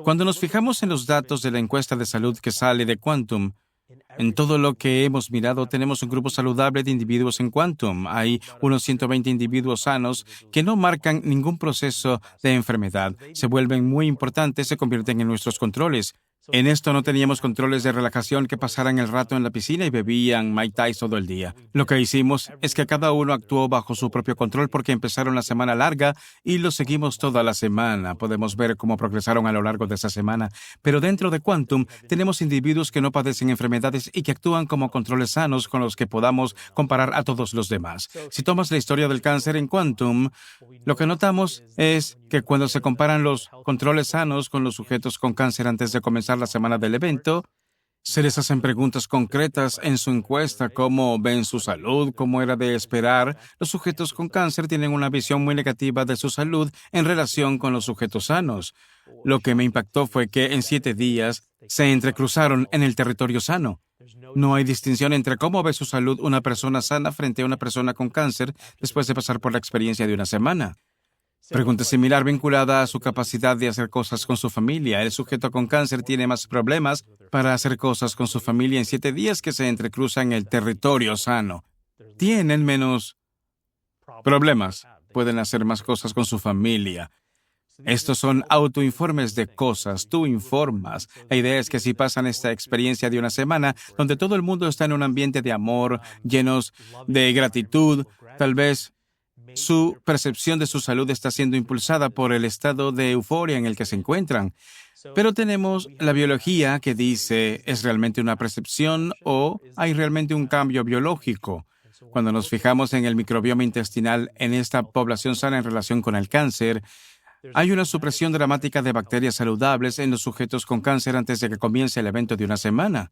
[SPEAKER 2] Cuando nos fijamos en los datos de la encuesta de salud que sale de Quantum, en todo lo que hemos mirado, tenemos un grupo saludable de individuos en Quantum. Hay unos 120 individuos sanos que no marcan ningún proceso de enfermedad. Se vuelven muy importantes, se convierten en nuestros controles. En esto no teníamos controles de relajación que pasaran el rato en la piscina y bebían Mai Tais todo el día. Lo que hicimos es que cada uno actuó bajo su propio control porque empezaron la semana larga y lo seguimos toda la semana. Podemos ver cómo progresaron a lo largo de esa semana. Pero dentro de Quantum tenemos individuos que no padecen enfermedades y que actúan como controles sanos con los que podamos comparar a todos los demás. Si tomas la historia del cáncer en Quantum, lo que notamos es que cuando se comparan los controles sanos con los sujetos con cáncer antes de comenzar la semana del evento, se les hacen preguntas concretas en su encuesta, cómo ven su salud, cómo era de esperar. Los sujetos con cáncer tienen una visión muy negativa de su salud en relación con los sujetos sanos. Lo que me impactó fue que en 7 días se entrecruzaron en el territorio sano. No hay distinción entre cómo ve su salud una persona sana frente a una persona con cáncer después de pasar por la experiencia de una semana. Pregunta similar vinculada a su capacidad de hacer cosas con su familia. El sujeto con cáncer tiene más problemas para hacer cosas con su familia en 7 días que se entrecruza en el territorio sano. Tienen menos problemas. Pueden hacer más cosas con su familia. Estos son autoinformes de cosas. Tú informas. La idea es que si pasan esta experiencia de una semana, donde todo el mundo está en un ambiente de amor, llenos de gratitud, tal vez su percepción de su salud está siendo impulsada por el estado de euforia en el que se encuentran. Pero tenemos la biología que dice, ¿es realmente una percepción o hay realmente un cambio biológico? Cuando nos fijamos en el microbioma intestinal en esta población sana en relación con el cáncer, hay una supresión dramática de bacterias saludables en los sujetos con cáncer antes de que comience el evento de una semana.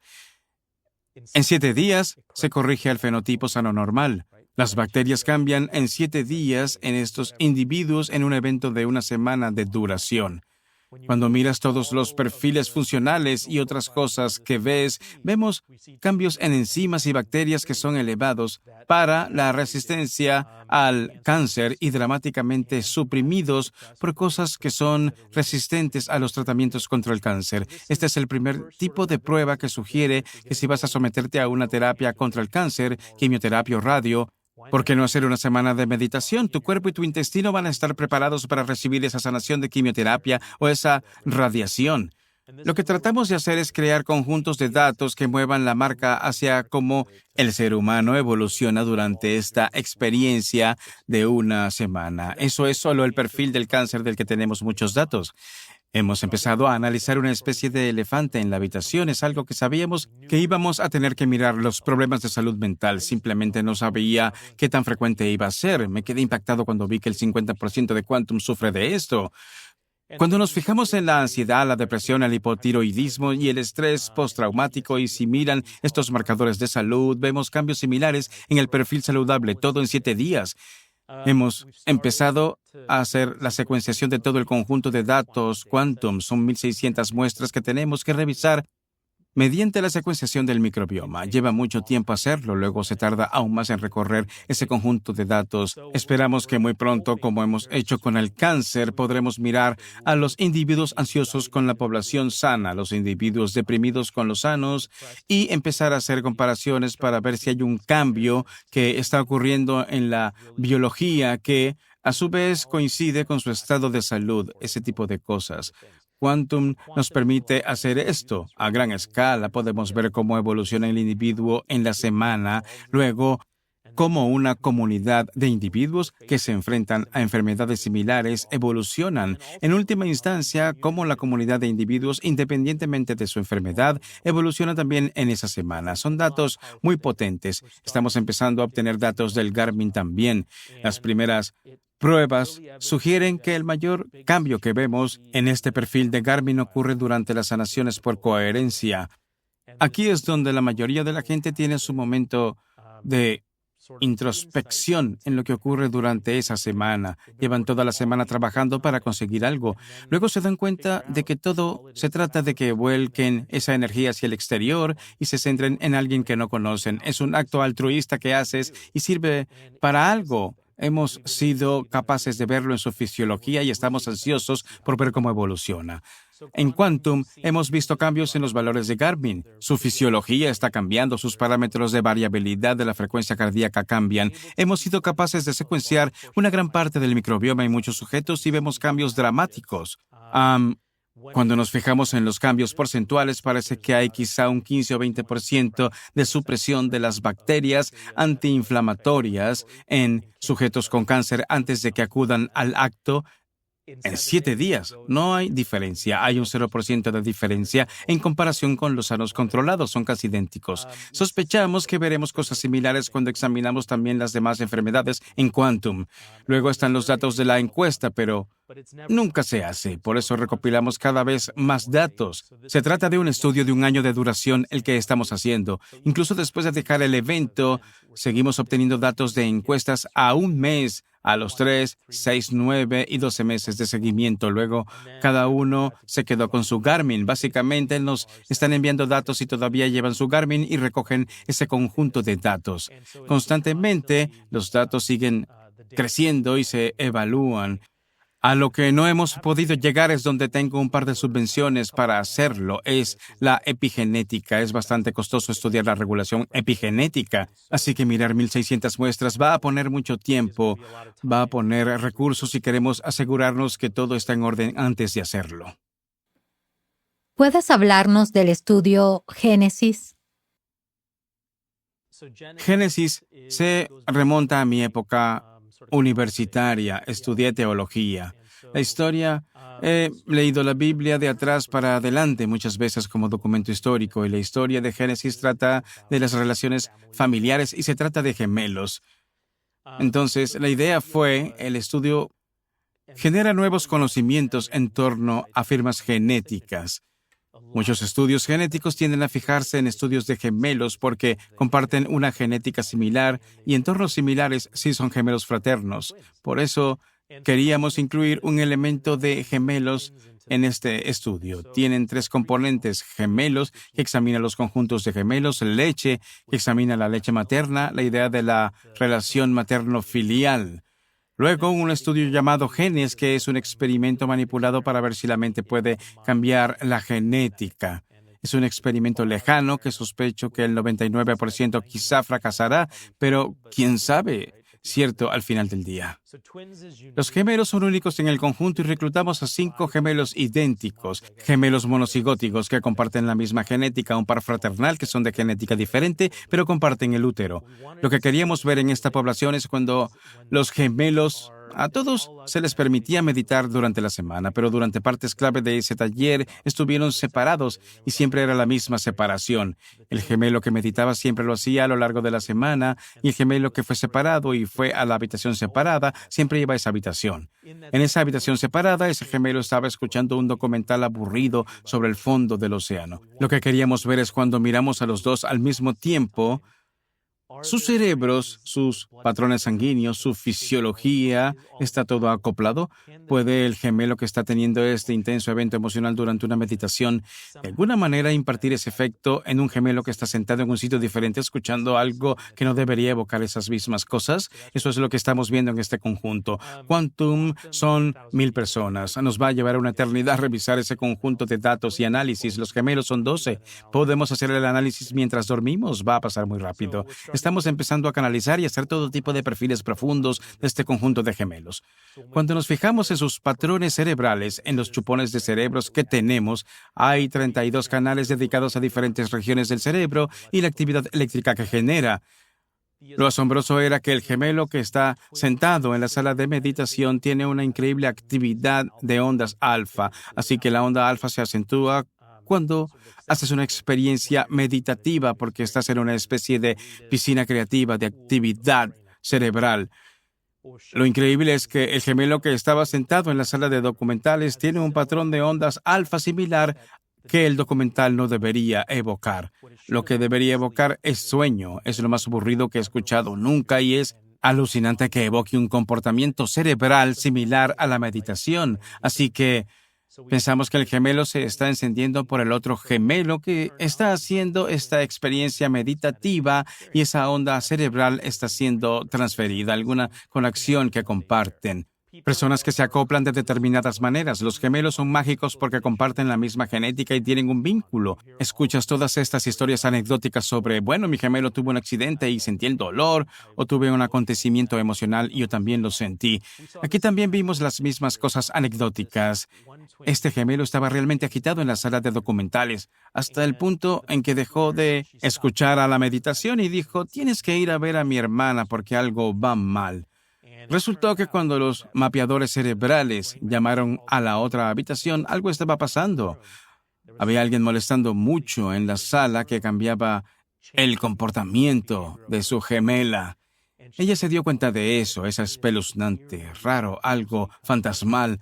[SPEAKER 2] En 7 días se corrige el fenotipo sano normal. Las bacterias cambian en 7 días en estos individuos en un evento de una semana de duración. Cuando miras todos los perfiles funcionales y otras cosas que vemos cambios en enzimas y bacterias que son elevados para la resistencia al cáncer y dramáticamente suprimidos por cosas que son resistentes a los tratamientos contra el cáncer. Este es el primer tipo de prueba que sugiere que si vas a someterte a una terapia contra el cáncer, quimioterapia o radio, ¿por qué no hacer una semana de meditación? Tu cuerpo y tu intestino van a estar preparados para recibir esa sanación de quimioterapia o esa radiación. Lo que tratamos de hacer es crear conjuntos de datos que muevan la marca hacia cómo el ser humano evoluciona durante esta experiencia de una semana. Eso es solo el perfil del cáncer del que tenemos muchos datos. Hemos empezado a analizar una especie de elefante en la habitación. Es algo que sabíamos que íbamos a tener que mirar los problemas de salud mental. Simplemente no sabía qué tan frecuente iba a ser. Me quedé impactado cuando vi que el 50% de Quantum sufre de esto. Cuando nos fijamos en la ansiedad, la depresión, el hipotiroidismo y el estrés postraumático y si miran estos marcadores de salud, vemos cambios similares en el perfil saludable, todo en 7 días. Hemos empezado a hacer la secuenciación de todo el conjunto de datos Quantum. Son 1,600 muestras que tenemos que revisar mediante la secuenciación del microbioma. Lleva mucho tiempo hacerlo, luego se tarda aún más en recorrer ese conjunto de datos. Esperamos que muy pronto, como hemos hecho con el cáncer, podremos mirar a los individuos ansiosos con la población sana, los individuos deprimidos con los sanos y empezar a hacer comparaciones para ver si hay un cambio que está ocurriendo en la biología que a su vez coincide con su estado de salud, ese tipo de cosas. Quantum nos permite hacer esto a gran escala. Podemos ver cómo evoluciona el individuo en la semana, luego cómo una comunidad de individuos que se enfrentan a enfermedades similares evolucionan. En última instancia, cómo la comunidad de individuos, independientemente de su enfermedad, evoluciona también en esa semana. Son datos muy potentes. Estamos empezando a obtener datos del Garmin también. Las primeras pruebas sugieren que el mayor cambio que vemos en este perfil de Garmin ocurre durante las sanaciones por coherencia. Aquí es donde la mayoría de la gente tiene su momento de introspección en lo que ocurre durante esa semana. Llevan toda la semana trabajando para conseguir algo. Luego se dan cuenta de que todo se trata de que vuelquen esa energía hacia el exterior y se centren en alguien que no conocen. Es un acto altruista que haces y sirve para algo. Hemos sido capaces de verlo en su fisiología y estamos ansiosos por ver cómo evoluciona. En Quantum hemos visto cambios en los valores de Garmin. Su fisiología está cambiando, sus parámetros de variabilidad de la frecuencia cardíaca cambian. Hemos sido capaces de secuenciar una gran parte del microbioma en muchos sujetos y vemos cambios dramáticos. Cuando nos fijamos en los cambios porcentuales, parece que hay quizá un 15 o 20% de supresión de las bacterias antiinflamatorias en sujetos con cáncer antes de que acudan al acto. En 7 días no hay diferencia, hay un 0% de diferencia en comparación con los sanos controlados, son casi idénticos. Sospechamos que veremos cosas similares cuando examinamos también las demás enfermedades en Quantum. Luego están los datos de la encuesta, pero nunca se hace, por eso recopilamos cada vez más datos. Se trata de un estudio de 1 año de duración el que estamos haciendo. Incluso después de dejar el evento, seguimos obteniendo datos de encuestas a 1 mes, a los 3, 6, 9 y 12 meses de seguimiento. Luego, cada uno se quedó con su Garmin. Básicamente, nos están enviando datos y todavía llevan su Garmin y recogen ese conjunto de datos. Constantemente, los datos siguen creciendo y se evalúan. A lo que no hemos podido llegar es donde tengo un par de subvenciones para hacerlo. Es la epigenética. Es bastante costoso estudiar la regulación epigenética. Así que mirar 1,600 muestras va a poner mucho tiempo, va a poner recursos y queremos asegurarnos que todo está en orden antes de hacerlo.
[SPEAKER 3] ¿Puedes hablarnos del estudio Génesis?
[SPEAKER 2] Génesis se remonta a mi época universitaria, estudié teología. La historia, he leído la Biblia de atrás para adelante muchas veces como documento histórico y la historia de Génesis trata de las relaciones familiares y se trata de gemelos. Entonces, la idea fue, el estudio genera nuevos conocimientos en torno a firmas genéticas. Muchos estudios genéticos tienden a fijarse en estudios de gemelos porque comparten una genética similar y entornos similares si son gemelos fraternos. Por eso, queríamos incluir un elemento de gemelos en este estudio. Tienen 3 componentes: gemelos, que examina los conjuntos de gemelos; leche, que examina la leche materna, la idea de la relación materno-filial. Luego, un estudio llamado Genes, que es un experimento manipulado para ver si la mente puede cambiar la genética. Es un experimento lejano que sospecho que el 99% quizá fracasará, pero quién sabe, cierto, al final del día. Los gemelos son únicos en el conjunto y reclutamos a 5 gemelos idénticos, gemelos monocigóticos que comparten la misma genética, un par fraternal que son de genética diferente, pero comparten el útero. Lo que queríamos ver en esta población es cuando los gemelos A todos se les permitía meditar durante la semana, pero durante partes clave de ese taller estuvieron separados y siempre era la misma separación. El gemelo que meditaba siempre lo hacía a lo largo de la semana y el gemelo que fue separado y fue a la habitación separada siempre iba a esa habitación. En esa habitación separada, ese gemelo estaba escuchando un documental aburrido sobre el fondo del océano. Lo que queríamos ver es cuando miramos a los dos al mismo tiempo, sus cerebros, sus patrones sanguíneos, su fisiología, ¿está todo acoplado? ¿Puede el gemelo que está teniendo este intenso evento emocional durante una meditación de alguna manera impartir ese efecto en un gemelo que está sentado en un sitio diferente escuchando algo que no debería evocar esas mismas cosas? Eso es lo que estamos viendo en este conjunto. Quantum son 1000 personas. Nos va a llevar una eternidad revisar ese conjunto de datos y análisis. Los gemelos son 12. Podemos hacer el análisis mientras dormimos. Va a pasar muy rápido. Estamos empezando a canalizar y hacer todo tipo de perfiles profundos de este conjunto de gemelos. Cuando nos fijamos en sus patrones cerebrales, en los chupones de cerebros que tenemos, hay 32 canales dedicados a diferentes regiones del cerebro y la actividad eléctrica que genera. Lo asombroso era que el gemelo que está sentado en la sala de meditación tiene una increíble actividad de ondas alfa, así que la onda alfa se acentúa cuando haces una experiencia meditativa porque estás en una especie de piscina creativa de actividad cerebral. Lo increíble es que el gemelo que estaba sentado en la sala de documentales tiene un patrón de ondas alfa similar que el documental no debería evocar. Lo que debería evocar es sueño. Es lo más aburrido que he escuchado nunca y es alucinante que evoque un comportamiento cerebral similar a la meditación. Así que pensamos que el gemelo se está encendiendo por el otro gemelo que está haciendo esta experiencia meditativa y esa onda cerebral está siendo transferida, alguna conexión que comparten. Personas que se acoplan de determinadas maneras. Los gemelos son mágicos porque comparten la misma genética y tienen un vínculo. Escuchas todas estas historias anecdóticas sobre, bueno, mi gemelo tuvo un accidente y sentí el dolor, o tuve un acontecimiento emocional y yo también lo sentí. Aquí también vimos las mismas cosas anecdóticas. Este gemelo estaba realmente agitado en la sala de documentales, hasta el punto en que dejó de escuchar a la meditación y dijo, tienes que ir a ver a mi hermana porque algo va mal. Resultó que cuando los mapeadores cerebrales llamaron a la otra habitación, algo estaba pasando. Había alguien molestando mucho en la sala que cambiaba el comportamiento de su gemela. Ella se dio cuenta de eso, es espeluznante, raro, algo fantasmal.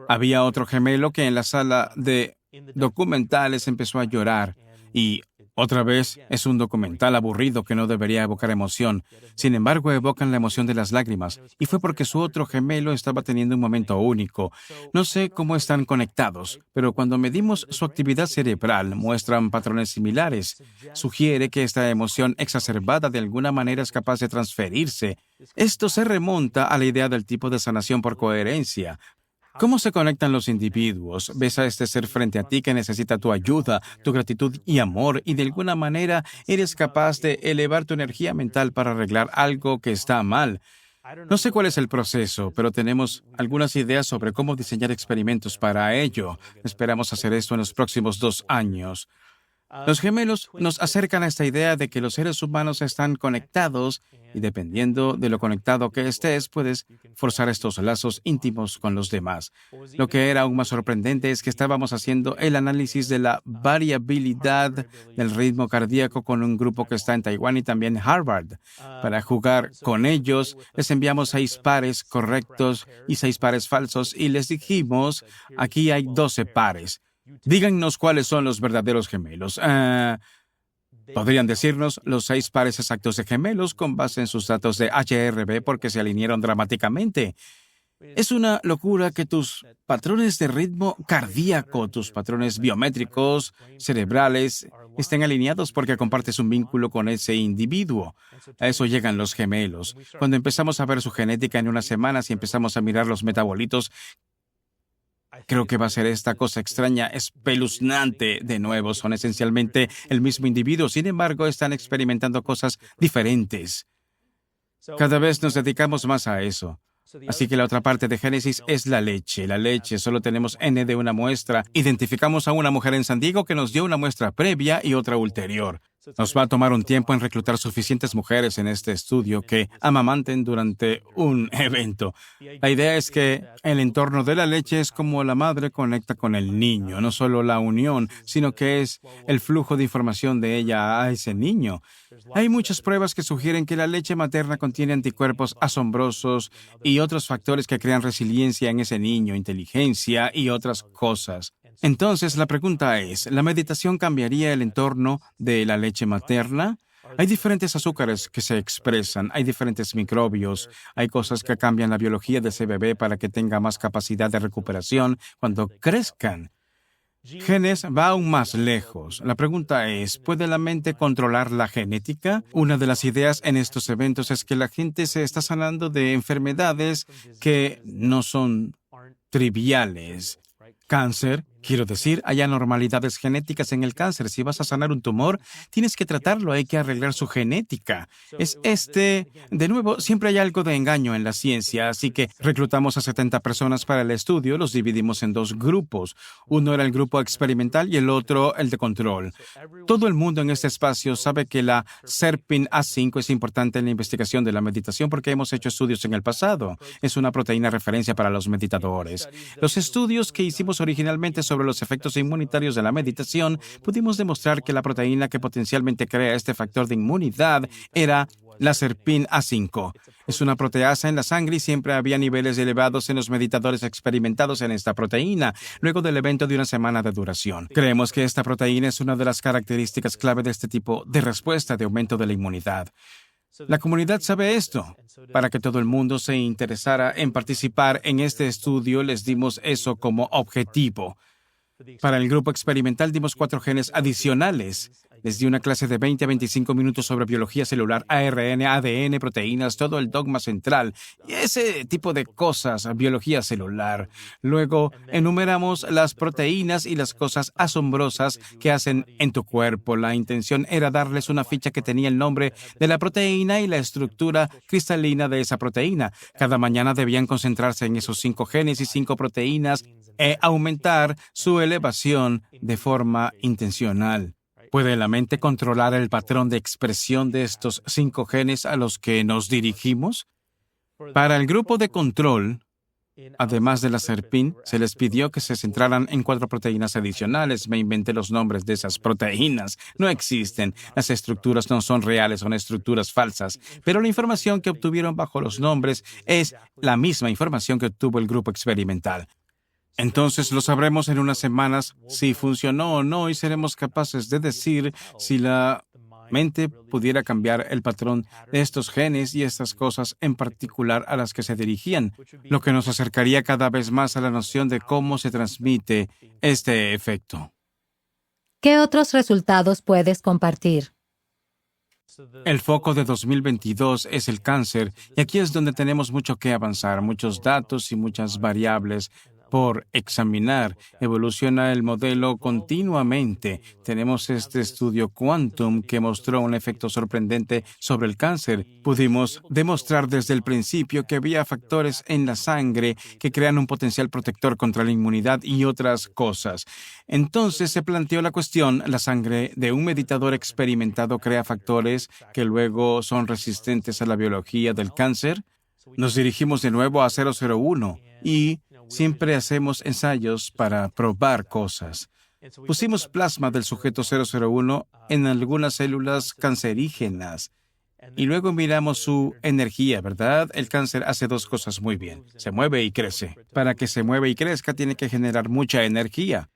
[SPEAKER 2] Había otro gemelo que en la sala de documentales empezó a llorar y otra vez es un documental aburrido que no debería evocar emoción. Sin embargo, evocan la emoción de las lágrimas y fue porque su otro gemelo estaba teniendo un momento único. No sé cómo están conectados, pero cuando medimos su actividad cerebral muestran patrones similares. Sugiere que esta emoción exacerbada de alguna manera es capaz de transferirse. Esto se remonta a la idea del tipo de sanación por coherencia. ¿Cómo se conectan los individuos? Ves a este ser frente a ti que necesita tu ayuda, tu gratitud y amor, y de alguna manera eres capaz de elevar tu energía mental para arreglar algo que está mal. No sé cuál es el proceso, pero tenemos algunas ideas sobre cómo diseñar experimentos para ello. Esperamos hacer esto en los próximos 2 años. Los gemelos nos acercan a esta idea de que los seres humanos están conectados y dependiendo de lo conectado que estés, puedes forzar estos lazos íntimos con los demás. Lo que era aún más sorprendente es que estábamos haciendo el análisis de la variabilidad del ritmo cardíaco con un grupo que está en Taiwán y también Harvard. Para jugar con ellos, les enviamos 6 pares correctos y 6 pares falsos y les dijimos, aquí hay 12 pares. Díganos cuáles son los verdaderos gemelos. Podrían decirnos los 6 pares exactos de gemelos con base en sus datos de HRV porque se alinearon dramáticamente. Es una locura que tus patrones de ritmo cardíaco, tus patrones biométricos, cerebrales, estén alineados porque compartes un vínculo con ese individuo. A eso llegan los gemelos. Cuando empezamos a ver su genética en unas semanas y empezamos a mirar los metabolitos, creo que va a ser esta cosa extraña, espeluznante. De nuevo, son esencialmente el mismo individuo, sin embargo, están experimentando cosas diferentes. Cada vez nos dedicamos más a eso. Así que la otra parte de Génesis es la leche. La leche, solo tenemos N de una muestra. Identificamos a una mujer en San Diego que nos dio una muestra previa y otra ulterior. Nos va a tomar un tiempo en reclutar suficientes mujeres en este estudio que amamanten durante un evento. La idea es que el entorno de la leche es como la madre conecta con el niño, no solo la unión, sino que es el flujo de información de ella a ese niño. Hay muchas pruebas que sugieren que la leche materna contiene anticuerpos asombrosos y otros factores que crean resiliencia en ese niño, inteligencia y otras cosas. Entonces, la pregunta es, ¿la meditación cambiaría el entorno de la leche materna? Hay diferentes azúcares que se expresan, hay diferentes microbios, hay cosas que cambian la biología de ese bebé para que tenga más capacidad de recuperación cuando crezcan. Genes va aún más lejos. La pregunta es, ¿puede la mente controlar la genética? Una de las ideas en estos eventos es que la gente se está sanando de enfermedades que no son triviales. Cáncer, quiero decir, hay anormalidades genéticas en el cáncer. Si vas a sanar un tumor, tienes que tratarlo, hay que arreglar su genética. De nuevo, siempre hay algo de engaño en la ciencia, así que reclutamos a 70 personas para el estudio, los dividimos en dos grupos. Uno era el grupo experimental y el otro el de control. Todo el mundo en este espacio sabe que la SERPIN A5 es importante en la investigación de la meditación porque hemos hecho estudios en el pasado. Es una proteína referencia para los meditadores. Los estudios que hicimos originalmente sobre los efectos inmunitarios de la meditación, pudimos demostrar que la proteína que potencialmente crea este factor de inmunidad era la SERPIN A5. Es una proteasa en la sangre y siempre había niveles elevados en los meditadores experimentados en esta proteína, luego del evento de una semana de duración. Creemos que esta proteína es una de las características clave de este tipo de respuesta de aumento de la inmunidad. La comunidad sabe esto. Para que todo el mundo se interesara en participar en este estudio, les dimos eso como objetivo. Para el grupo experimental dimos 4 genes adicionales. Les di una clase de 20 a 25 minutos sobre biología celular, ARN, ADN, proteínas, todo el dogma central y ese tipo de cosas, biología celular. Luego enumeramos las proteínas y las cosas asombrosas que hacen en tu cuerpo. La intención era darles una ficha que tenía el nombre de la proteína y la estructura cristalina de esa proteína. Cada mañana debían concentrarse en esos 5 genes y 5 proteínas e aumentar su elevación de forma intencional. ¿Puede la mente controlar el patrón de expresión de estos 5 genes a los que nos dirigimos? Para el grupo de control, además de la SERPIN, se les pidió que se centraran en 4 proteínas adicionales. Me inventé los nombres de esas proteínas. No existen. Las estructuras no son reales, son estructuras falsas. Pero la información que obtuvieron bajo los nombres es la misma información que obtuvo el grupo experimental. Entonces lo sabremos en unas semanas si funcionó o no y seremos capaces de decir si la mente pudiera cambiar el patrón de estos genes y estas cosas en particular a las que se dirigían, lo que nos acercaría cada vez más a la noción de cómo se transmite este efecto.
[SPEAKER 3] ¿Qué otros resultados puedes compartir?
[SPEAKER 2] El foco de 2022 es el cáncer y aquí es donde tenemos mucho que avanzar, muchos datos y muchas variables por examinar. Evoluciona el modelo continuamente. Tenemos este estudio Quantum que mostró un efecto sorprendente sobre el cáncer. Pudimos demostrar desde el principio que había factores en la sangre que crean un potencial protector contra la inmunidad y otras cosas. Entonces se planteó la cuestión, ¿la sangre de un meditador experimentado crea factores que luego son resistentes a la biología del cáncer? Nos dirigimos de nuevo a 001 y siempre hacemos ensayos para probar cosas. Pusimos plasma del sujeto 001 en algunas células cancerígenas y luego miramos su energía, ¿verdad? El cáncer hace 2 cosas muy bien. Se mueve y crece. Para que se mueva y crezca tiene que generar mucha energía.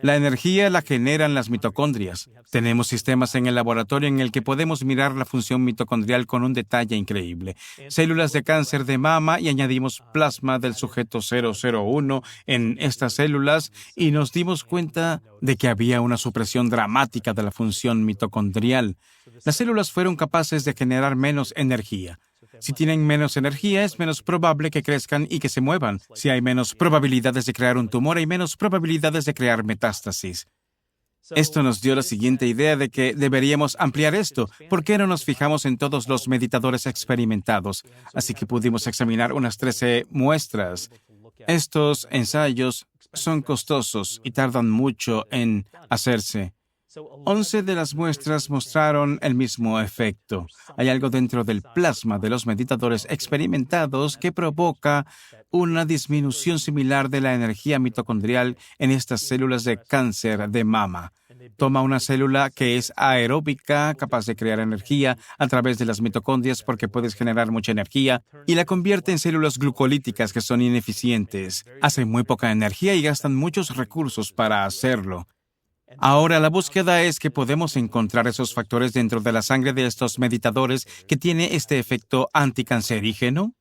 [SPEAKER 2] La energía la generan las mitocondrias. Tenemos sistemas en el laboratorio en el que podemos mirar la función mitocondrial con un detalle increíble. Células de cáncer de mama y añadimos plasma del sujeto 001 en estas células y nos dimos cuenta de que había una supresión dramática de la función mitocondrial. Las células fueron capaces de generar menos energía. Si tienen menos energía, es menos probable que crezcan y que se muevan. Si hay menos probabilidades de crear un tumor, hay menos probabilidades de crear metástasis. Esto nos dio la siguiente idea de que deberíamos ampliar esto. ¿Por qué no nos fijamos en todos los meditadores experimentados? Así que pudimos examinar unas 13 muestras. Estos ensayos son costosos y tardan mucho en hacerse. 11 de las muestras mostraron el mismo efecto. Hay algo dentro del plasma de los meditadores experimentados que provoca una disminución similar de la energía mitocondrial en estas células de cáncer de mama. Toma una célula que es aeróbica, capaz de crear energía a través de las mitocondrias porque puedes generar mucha energía, y la convierte en células glucolíticas que son ineficientes. Hacen muy poca energía y gastan muchos recursos para hacerlo. Ahora, la búsqueda es que podemos encontrar esos factores dentro de la sangre de estos meditadores que tiene este efecto anticancerígeno.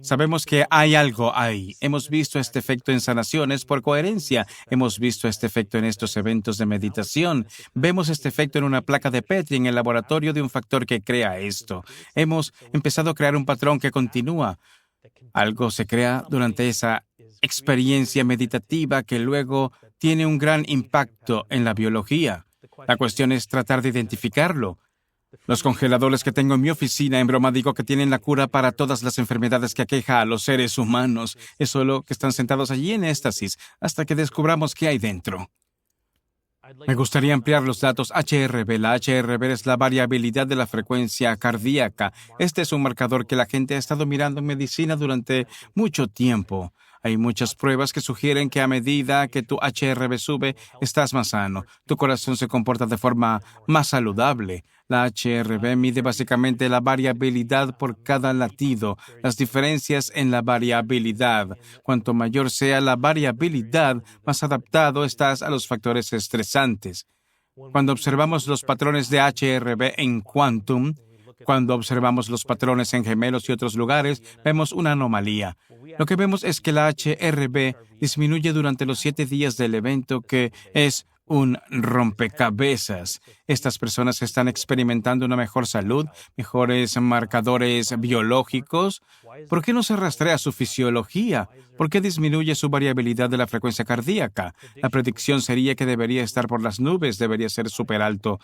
[SPEAKER 2] Sabemos que hay algo ahí. Hemos visto este efecto en sanaciones por coherencia. Hemos visto este efecto en estos eventos de meditación. Vemos este efecto en una placa de Petri en el laboratorio de un factor que crea esto. Hemos empezado a crear un patrón que continúa. Algo se crea durante esa experiencia meditativa que luego tiene un gran impacto en la biología. La cuestión es tratar de identificarlo. Los congeladores que tengo en mi oficina, en broma digo que tienen la cura para todas las enfermedades que aqueja a los seres humanos. Es solo que están sentados allí en éxtasis hasta que descubramos qué hay dentro. Me gustaría ampliar los datos HRV. La HRV es la variabilidad de la frecuencia cardíaca. Este es un marcador que la gente ha estado mirando en medicina durante mucho tiempo. Hay muchas pruebas que sugieren que a medida que tu HRV sube, estás más sano. Tu corazón se comporta de forma más saludable. La HRV mide básicamente la variabilidad por cada latido, las diferencias en la variabilidad. Cuanto mayor sea la variabilidad, más adaptado estás a los factores estresantes. Cuando observamos los patrones de HRV en Quantum, cuando observamos los patrones en gemelos y otros lugares, vemos una anomalía. Lo que vemos es que la HRV disminuye durante los 7 días del evento, que es un rompecabezas. Estas personas están experimentando una mejor salud, mejores marcadores biológicos. ¿Por qué no se rastrea su fisiología? ¿Por qué disminuye su variabilidad de la frecuencia cardíaca? La predicción sería que debería estar por las nubes, debería ser súper alto.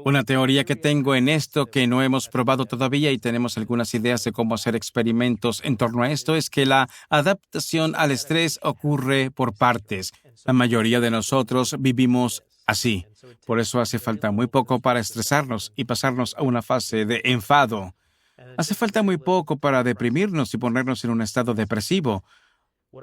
[SPEAKER 2] Una teoría que tengo en esto que no hemos probado todavía y tenemos algunas ideas de cómo hacer experimentos en torno a esto es que la adaptación al estrés ocurre por partes. La mayoría de nosotros vivimos así. Por eso hace falta muy poco para estresarnos y pasarnos a una fase de enfado. Hace falta muy poco para deprimirnos y ponernos en un estado depresivo.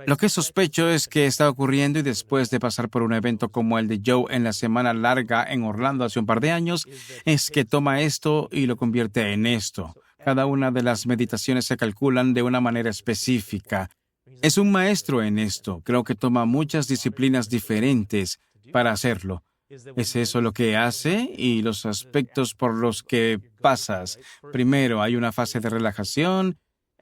[SPEAKER 2] Lo que sospecho es que está ocurriendo y después de pasar por un evento como el de Joe en la semana larga en Orlando hace un par de años, es que toma esto y lo convierte en esto. Cada una de las meditaciones se calculan de una manera específica. Es un maestro en esto. Creo que toma muchas disciplinas diferentes para hacerlo. ¿Es eso lo que hace? Y los aspectos por los que pasas. Primero hay una fase de relajación,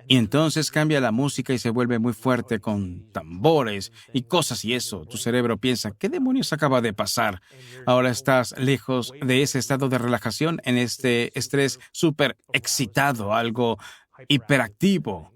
[SPEAKER 2] y entonces cambia la música y se vuelve muy fuerte con tambores y cosas y eso. Tu cerebro piensa, ¿qué demonios acaba de pasar? Ahora estás lejos de ese estado de relajación en este estrés súper excitado, algo hiperactivo.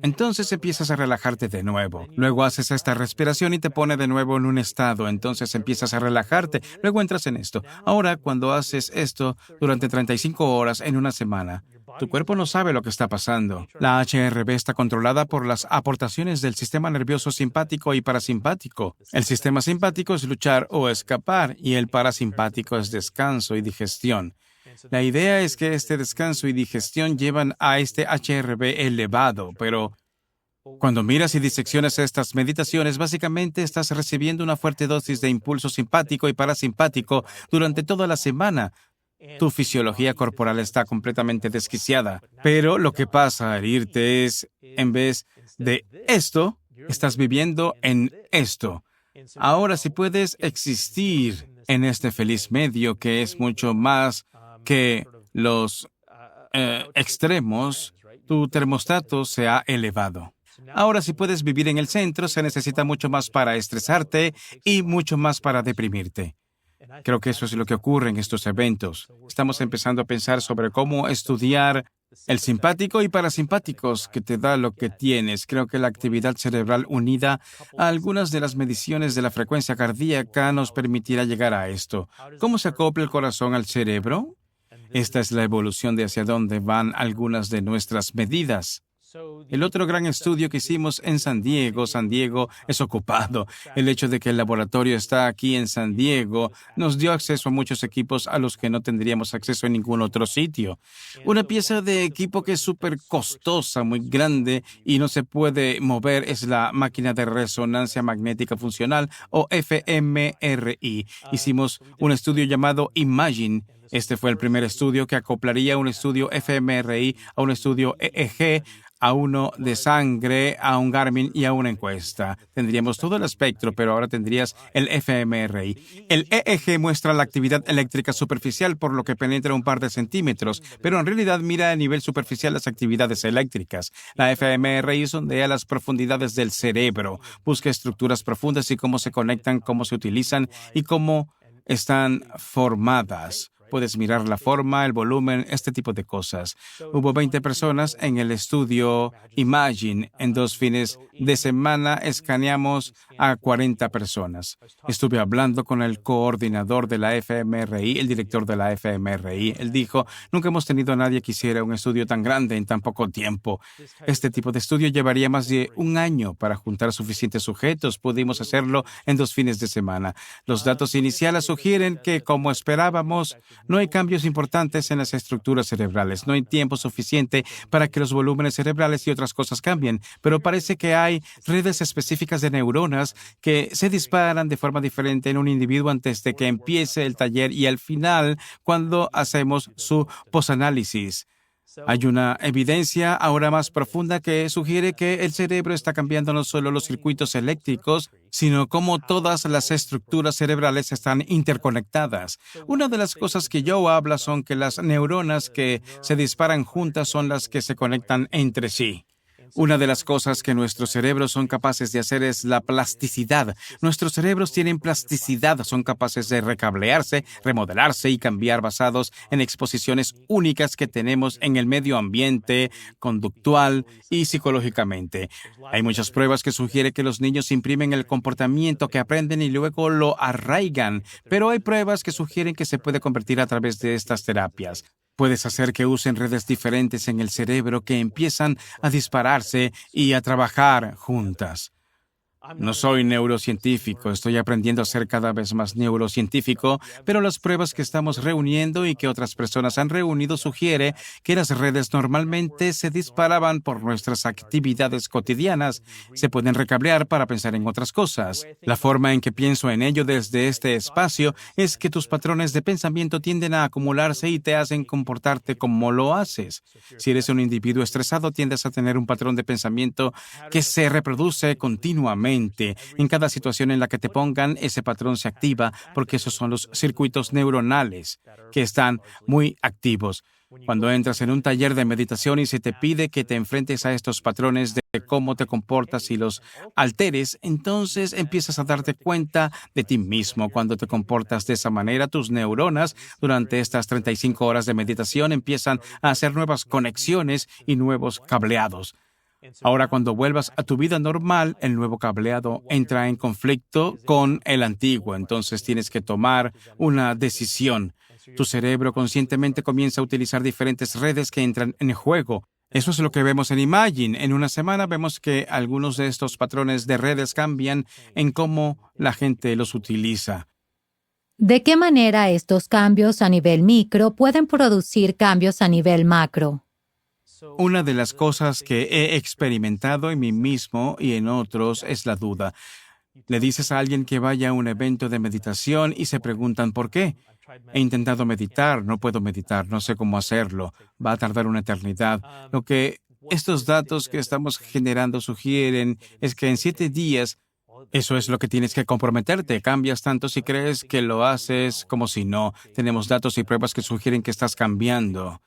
[SPEAKER 2] Entonces empiezas a relajarte de nuevo. Luego haces esta respiración y te pone de nuevo en un estado. Entonces empiezas a relajarte. Luego entras en esto. Ahora, cuando haces esto durante 35 horas en una semana, tu cuerpo no sabe lo que está pasando. La HRV está controlada por las aportaciones del sistema nervioso simpático y parasimpático. El sistema simpático es luchar o escapar y el parasimpático es descanso y digestión. La idea es que este descanso y digestión llevan a este HRV elevado, pero cuando miras y diseccionas estas meditaciones, básicamente estás recibiendo una fuerte dosis de impulso simpático y parasimpático durante toda la semana. Tu fisiología corporal está completamente desquiciada, pero lo que pasa al irte es, en vez de esto, estás viviendo en esto. Ahora, si puedes existir en este feliz medio que es mucho más que los extremos, tu termostato se ha elevado. Ahora, si puedes vivir en el centro, se necesita mucho más para estresarte y mucho más para deprimirte. Creo que eso es lo que ocurre en estos eventos. Estamos empezando a pensar sobre cómo estudiar el simpático y parasimpáticos que te da lo que tienes. Creo que la actividad cerebral unida a algunas de las mediciones de la frecuencia cardíaca nos permitirá llegar a esto. ¿Cómo se acopla el corazón al cerebro? Esta es la evolución de hacia dónde van algunas de nuestras medidas. El otro gran estudio que hicimos en San Diego es ocupado. El hecho de que el laboratorio está aquí en San Diego nos dio acceso a muchos equipos a los que no tendríamos acceso en ningún otro sitio. Una pieza de equipo que es súper costosa, muy grande y no se puede mover es la máquina de resonancia magnética funcional o fMRI. Hicimos un estudio llamado Imagine. Este fue el primer estudio que acoplaría un estudio fMRI a un estudio EEG, a uno de sangre, a un Garmin y a una encuesta. Tendríamos todo el espectro, pero ahora tendrías el fMRI. El EEG muestra la actividad eléctrica superficial, por lo que penetra un par de centímetros, pero en realidad mira a nivel superficial las actividades eléctricas. La fMRI sondea las profundidades del cerebro, busca estructuras profundas y cómo se conectan, cómo se utilizan y cómo están formadas. Puedes mirar la forma, el volumen, este tipo de cosas. Hubo 20 personas en el estudio Imagine. En 2 fines de semana escaneamos a 40 personas. Estuve hablando con el coordinador de la fMRI, el director de la fMRI. Él dijo, nunca hemos tenido a nadie que hiciera un estudio tan grande en tan poco tiempo. Este tipo de estudio llevaría más de un año para juntar suficientes sujetos. Pudimos hacerlo en 2 fines de semana. Los datos iniciales sugieren que, como esperábamos, no hay cambios importantes en las estructuras cerebrales. No hay tiempo suficiente para que los volúmenes cerebrales y otras cosas cambien, pero parece que hay redes específicas de neuronas que se disparan de forma diferente en un individuo antes de que empiece el taller y al final cuando hacemos su posanálisis. Hay una evidencia ahora más profunda que sugiere que el cerebro está cambiando no solo los circuitos eléctricos, sino cómo todas las estructuras cerebrales están interconectadas. Una de las cosas que Joe habla son que las neuronas que se disparan juntas son las que se conectan entre sí. Una de las cosas que nuestros cerebros son capaces de hacer es la plasticidad. Nuestros cerebros tienen plasticidad, son capaces de recablearse, remodelarse y cambiar basados en exposiciones únicas que tenemos en el medio ambiente, conductual y psicológicamente. Hay muchas pruebas que sugieren que los niños imprimen el comportamiento que aprenden y luego lo arraigan, pero hay pruebas que sugieren que se puede convertir a través de estas terapias. Puedes hacer que usen redes diferentes en el cerebro que empiezan a dispararse y a trabajar juntas. No soy neurocientífico, estoy aprendiendo a ser cada vez más neurocientífico, pero las pruebas que estamos reuniendo y que otras personas han reunido sugiere que las redes normalmente se disparaban por nuestras actividades cotidianas. Se pueden recablear para pensar en otras cosas. La forma en que pienso en ello desde este espacio es que tus patrones de pensamiento tienden a acumularse y te hacen comportarte como lo haces. Si eres un individuo estresado, tiendes a tener un patrón de pensamiento que se reproduce continuamente. En cada situación en la que te pongan, ese patrón se activa porque esos son los circuitos neuronales que están muy activos. Cuando entras en un taller de meditación y se te pide que te enfrentes a estos patrones de cómo te comportas y los alteres, entonces empiezas a darte cuenta de ti mismo. Cuando te comportas de esa manera, tus neuronas durante estas 35 horas de meditación empiezan a hacer nuevas conexiones y nuevos cableados. Ahora, cuando vuelvas a tu vida normal, el nuevo cableado entra en conflicto con el antiguo. Entonces tienes que tomar una decisión. Tu cerebro conscientemente comienza a utilizar diferentes redes que entran en juego. Eso es lo que vemos en Imagine. En una semana vemos que algunos de estos patrones de redes cambian en cómo la gente los utiliza.
[SPEAKER 3] ¿De qué manera estos cambios a nivel micro pueden producir cambios a nivel macro?
[SPEAKER 2] Una de las cosas que he experimentado en mí mismo y en otros es la duda. Le dices a alguien que vaya a un evento de meditación y se preguntan ¿por qué? He intentado meditar, no puedo meditar, no sé cómo hacerlo, va a tardar una eternidad. Lo que estos datos que estamos generando sugieren es que en 7 días, eso es lo que tienes que comprometerte. Cambias tanto si crees que lo haces como si no. Tenemos datos y pruebas que sugieren que estás cambiando.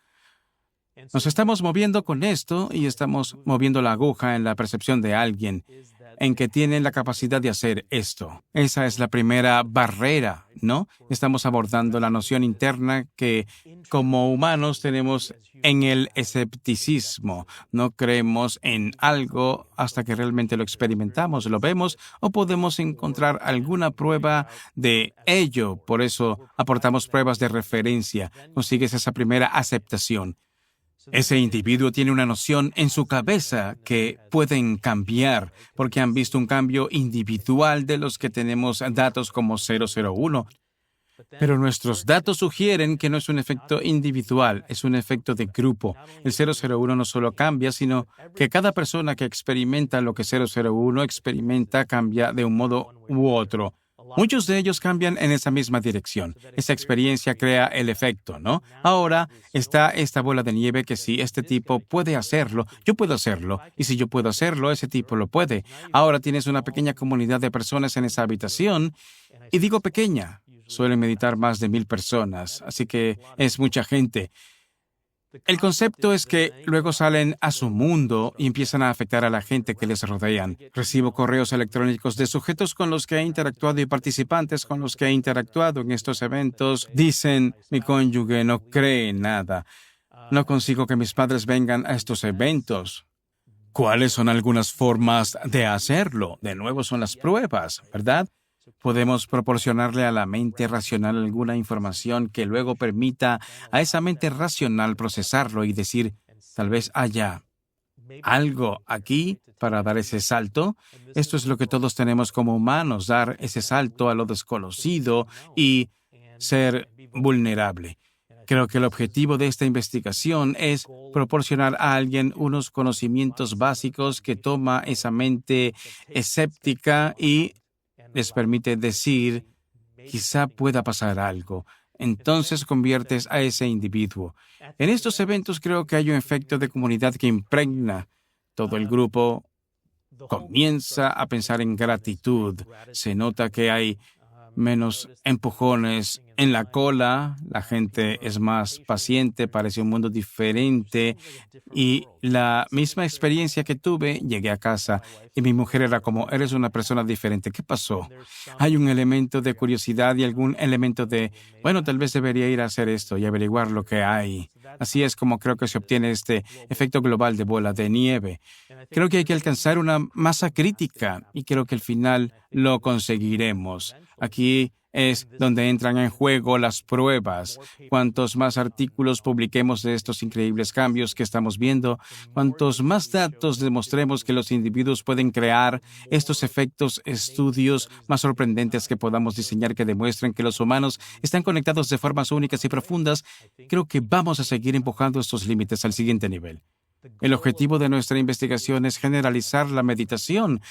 [SPEAKER 2] Nos estamos moviendo con esto y estamos moviendo la aguja en la percepción de alguien en que tienen la capacidad de hacer esto. Esa es la primera barrera, ¿no? Estamos abordando la noción interna que como humanos tenemos en el escepticismo. No creemos en algo hasta que realmente lo experimentamos, lo vemos o podemos encontrar alguna prueba de ello. Por eso aportamos pruebas de referencia. Consigues esa primera aceptación. Ese individuo tiene una noción en su cabeza que pueden cambiar porque han visto un cambio individual de los que tenemos datos como 001. Pero nuestros datos sugieren que no es un efecto individual, es un efecto de grupo. El 001 no solo cambia, sino que cada persona que experimenta lo que 001 experimenta cambia de un modo u otro. Muchos de ellos cambian en esa misma dirección. Esa experiencia crea el efecto, ¿no? Ahora está esta bola de nieve que si este tipo puede hacerlo, yo puedo hacerlo. Y si yo puedo hacerlo, ese tipo lo puede. Ahora tienes una pequeña comunidad de personas en esa habitación. Y digo pequeña. Suelen meditar más de 1,000 personas, así que es mucha gente. El concepto es que luego salen a su mundo y empiezan a afectar a la gente que les rodean. Recibo correos electrónicos de sujetos con los que he interactuado y participantes con los que he interactuado en estos eventos. Dicen, mi cónyuge no cree en nada. No consigo que mis padres vengan a estos eventos. ¿Cuáles son algunas formas de hacerlo? De nuevo son las pruebas, ¿verdad? Podemos proporcionarle a la mente racional alguna información que luego permita a esa mente racional procesarlo y decir, tal vez haya algo aquí para dar ese salto. Esto es lo que todos tenemos como humanos, dar ese salto a lo desconocido y ser vulnerable. Creo que el objetivo de esta investigación es proporcionar a alguien unos conocimientos básicos que toma esa mente escéptica y les permite decir, quizá pueda pasar algo. Entonces conviertes a ese individuo. En estos eventos creo que hay un efecto de comunidad que impregna todo el grupo. Comienza a pensar en gratitud. Se nota que hay menos empujones en la cola, la gente es más paciente, parece un mundo diferente y la misma experiencia que tuve, llegué a casa y mi mujer era como, eres una persona diferente, ¿qué pasó? Hay un elemento de curiosidad y algún elemento de, bueno, tal vez debería ir a hacer esto y averiguar lo que hay. Así es como creo que se obtiene este efecto global de bola de nieve. Creo que hay que alcanzar una masa crítica y creo que al final lo conseguiremos. Aquí es donde entran en juego las pruebas. Cuantos más artículos publiquemos de estos increíbles cambios que estamos viendo, cuantos más datos demostremos que los individuos pueden crear estos efectos, estudios más sorprendentes que podamos diseñar que demuestren que los humanos están conectados de formas únicas y profundas, creo que vamos a seguir empujando estos límites al siguiente nivel. El objetivo de nuestra investigación es generalizar la meditación.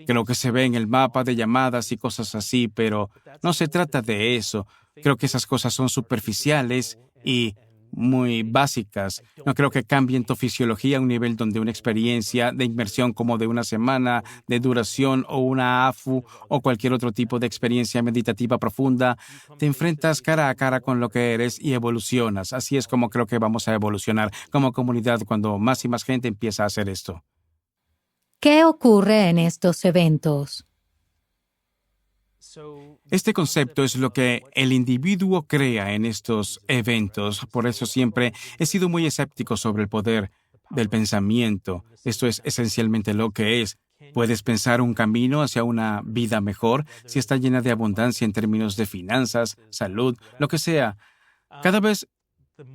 [SPEAKER 2] Creo que se ve en el mapa de llamadas y cosas así, pero no se trata de eso. Creo que esas cosas son superficiales y muy básicas. No creo que cambien tu fisiología a un nivel donde una experiencia de inmersión como de una semana de duración o una AFU o cualquier otro tipo de experiencia meditativa profunda, te enfrentas cara a cara con lo que eres y evolucionas. Así es como creo que vamos a evolucionar como comunidad cuando más y más gente empieza a hacer esto.
[SPEAKER 3] ¿Qué ocurre en estos eventos?
[SPEAKER 2] Este concepto es lo que el individuo crea en estos eventos. Por eso siempre he sido muy escéptico sobre el poder del pensamiento. Esto es esencialmente lo que es. Puedes pensar un camino hacia una vida mejor si está llena de abundancia en términos de finanzas, salud, lo que sea. Cada vez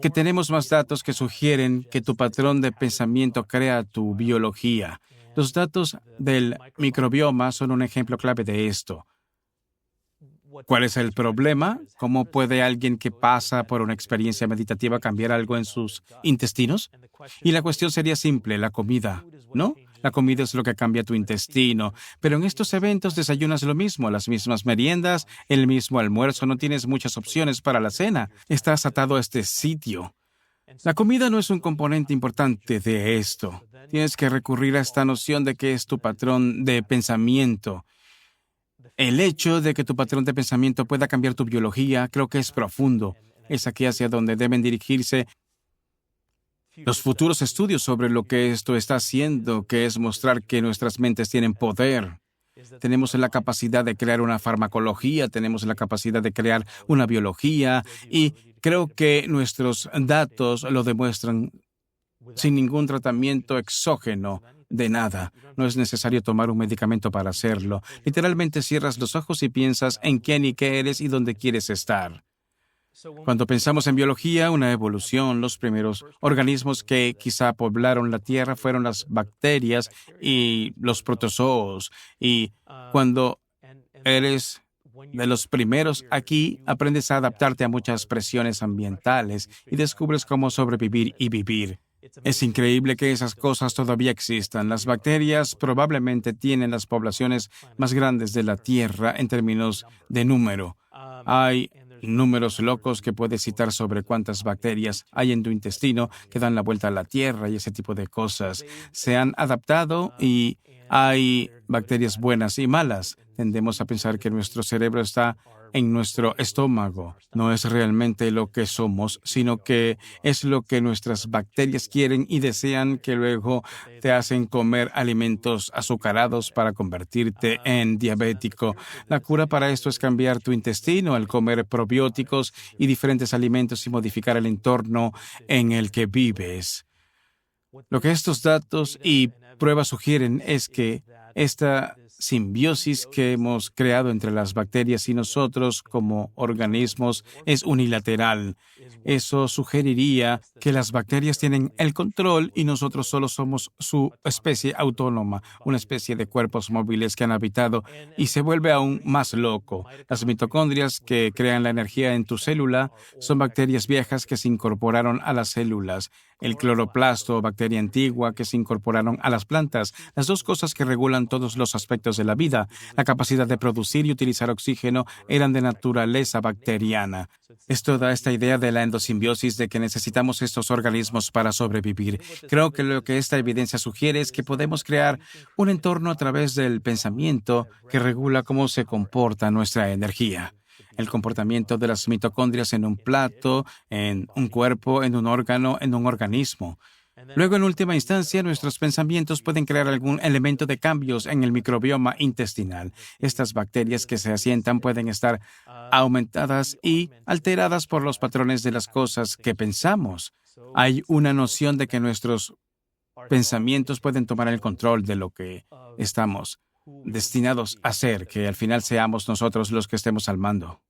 [SPEAKER 2] que tenemos más datos que sugieren que tu patrón de pensamiento crea tu biología. Los datos del microbioma son un ejemplo clave de esto. ¿Cuál es el problema? ¿Cómo puede alguien que pasa por una experiencia meditativa cambiar algo en sus intestinos? Y la cuestión sería simple, la comida, ¿no? La comida es lo que cambia tu intestino. Pero en estos eventos desayunas lo mismo, las mismas meriendas, el mismo almuerzo, no tienes muchas opciones para la cena. Estás atado a este sitio. La comida no es un componente importante de esto. Tienes que recurrir a esta noción de que es tu patrón de pensamiento. El hecho de que tu patrón de pensamiento pueda cambiar tu biología creo que es profundo. Es aquí hacia donde deben dirigirse los futuros estudios sobre lo que esto está haciendo, que es mostrar que nuestras mentes tienen poder. Tenemos la capacidad de crear una farmacología, tenemos la capacidad de crear una biología y creo que nuestros datos lo demuestran sin ningún tratamiento exógeno de nada. No es necesario tomar un medicamento para hacerlo. Literalmente cierras los ojos y piensas en quién y qué eres y dónde quieres estar. Cuando pensamos en biología, una evolución, los primeros organismos que quizá poblaron la Tierra fueron las bacterias y los protozoos. Y cuando eres de los primeros aquí, aprendes a adaptarte a muchas presiones ambientales y descubres cómo sobrevivir y vivir. Es increíble que esas cosas todavía existan. Las bacterias probablemente tienen las poblaciones más grandes de la Tierra en términos de número. Hay números locos que puedes citar sobre cuántas bacterias hay en tu intestino que dan la vuelta a la Tierra y ese tipo de cosas. Se han adaptado y hay bacterias buenas y malas. Tendemos a pensar que nuestro cerebro está en nuestro estómago. No es realmente lo que somos, sino que es lo que nuestras bacterias quieren y desean, que luego te hacen comer alimentos azucarados para convertirte en diabético. La cura para esto es cambiar tu intestino al comer probióticos y diferentes alimentos y modificar el entorno en el que vives. Lo que estos datos y pruebas sugieren es que esta simbiosis que hemos creado entre las bacterias y nosotros como organismos es unilateral. Eso sugeriría que las bacterias tienen el control y nosotros solo somos su especie autónoma, una especie de cuerpos móviles que han habitado, y se vuelve aún más loco. Las mitocondrias que crean la energía en tu célula son bacterias viejas que se incorporaron a las células. El cloroplasto, bacteria antigua que se incorporaron a las plantas, las dos cosas que regulan todos los aspectos de la vida. La capacidad de producir y utilizar oxígeno eran de naturaleza bacteriana. Esto da esta idea de la endosimbiosis, de que necesitamos estos organismos para sobrevivir. Creo que lo que esta evidencia sugiere es que podemos crear un entorno a través del pensamiento que regula cómo se comporta nuestra energía. El comportamiento de las mitocondrias en un plato, en un cuerpo, en un órgano, en un organismo. Luego, en última instancia, nuestros pensamientos pueden crear algún elemento de cambios en el microbioma intestinal. Estas bacterias que se asientan pueden estar aumentadas y alteradas por los patrones de las cosas que pensamos. Hay una noción de que nuestros pensamientos pueden tomar el control de lo que estamos destinados a ser, que al final seamos nosotros los que estemos al mando.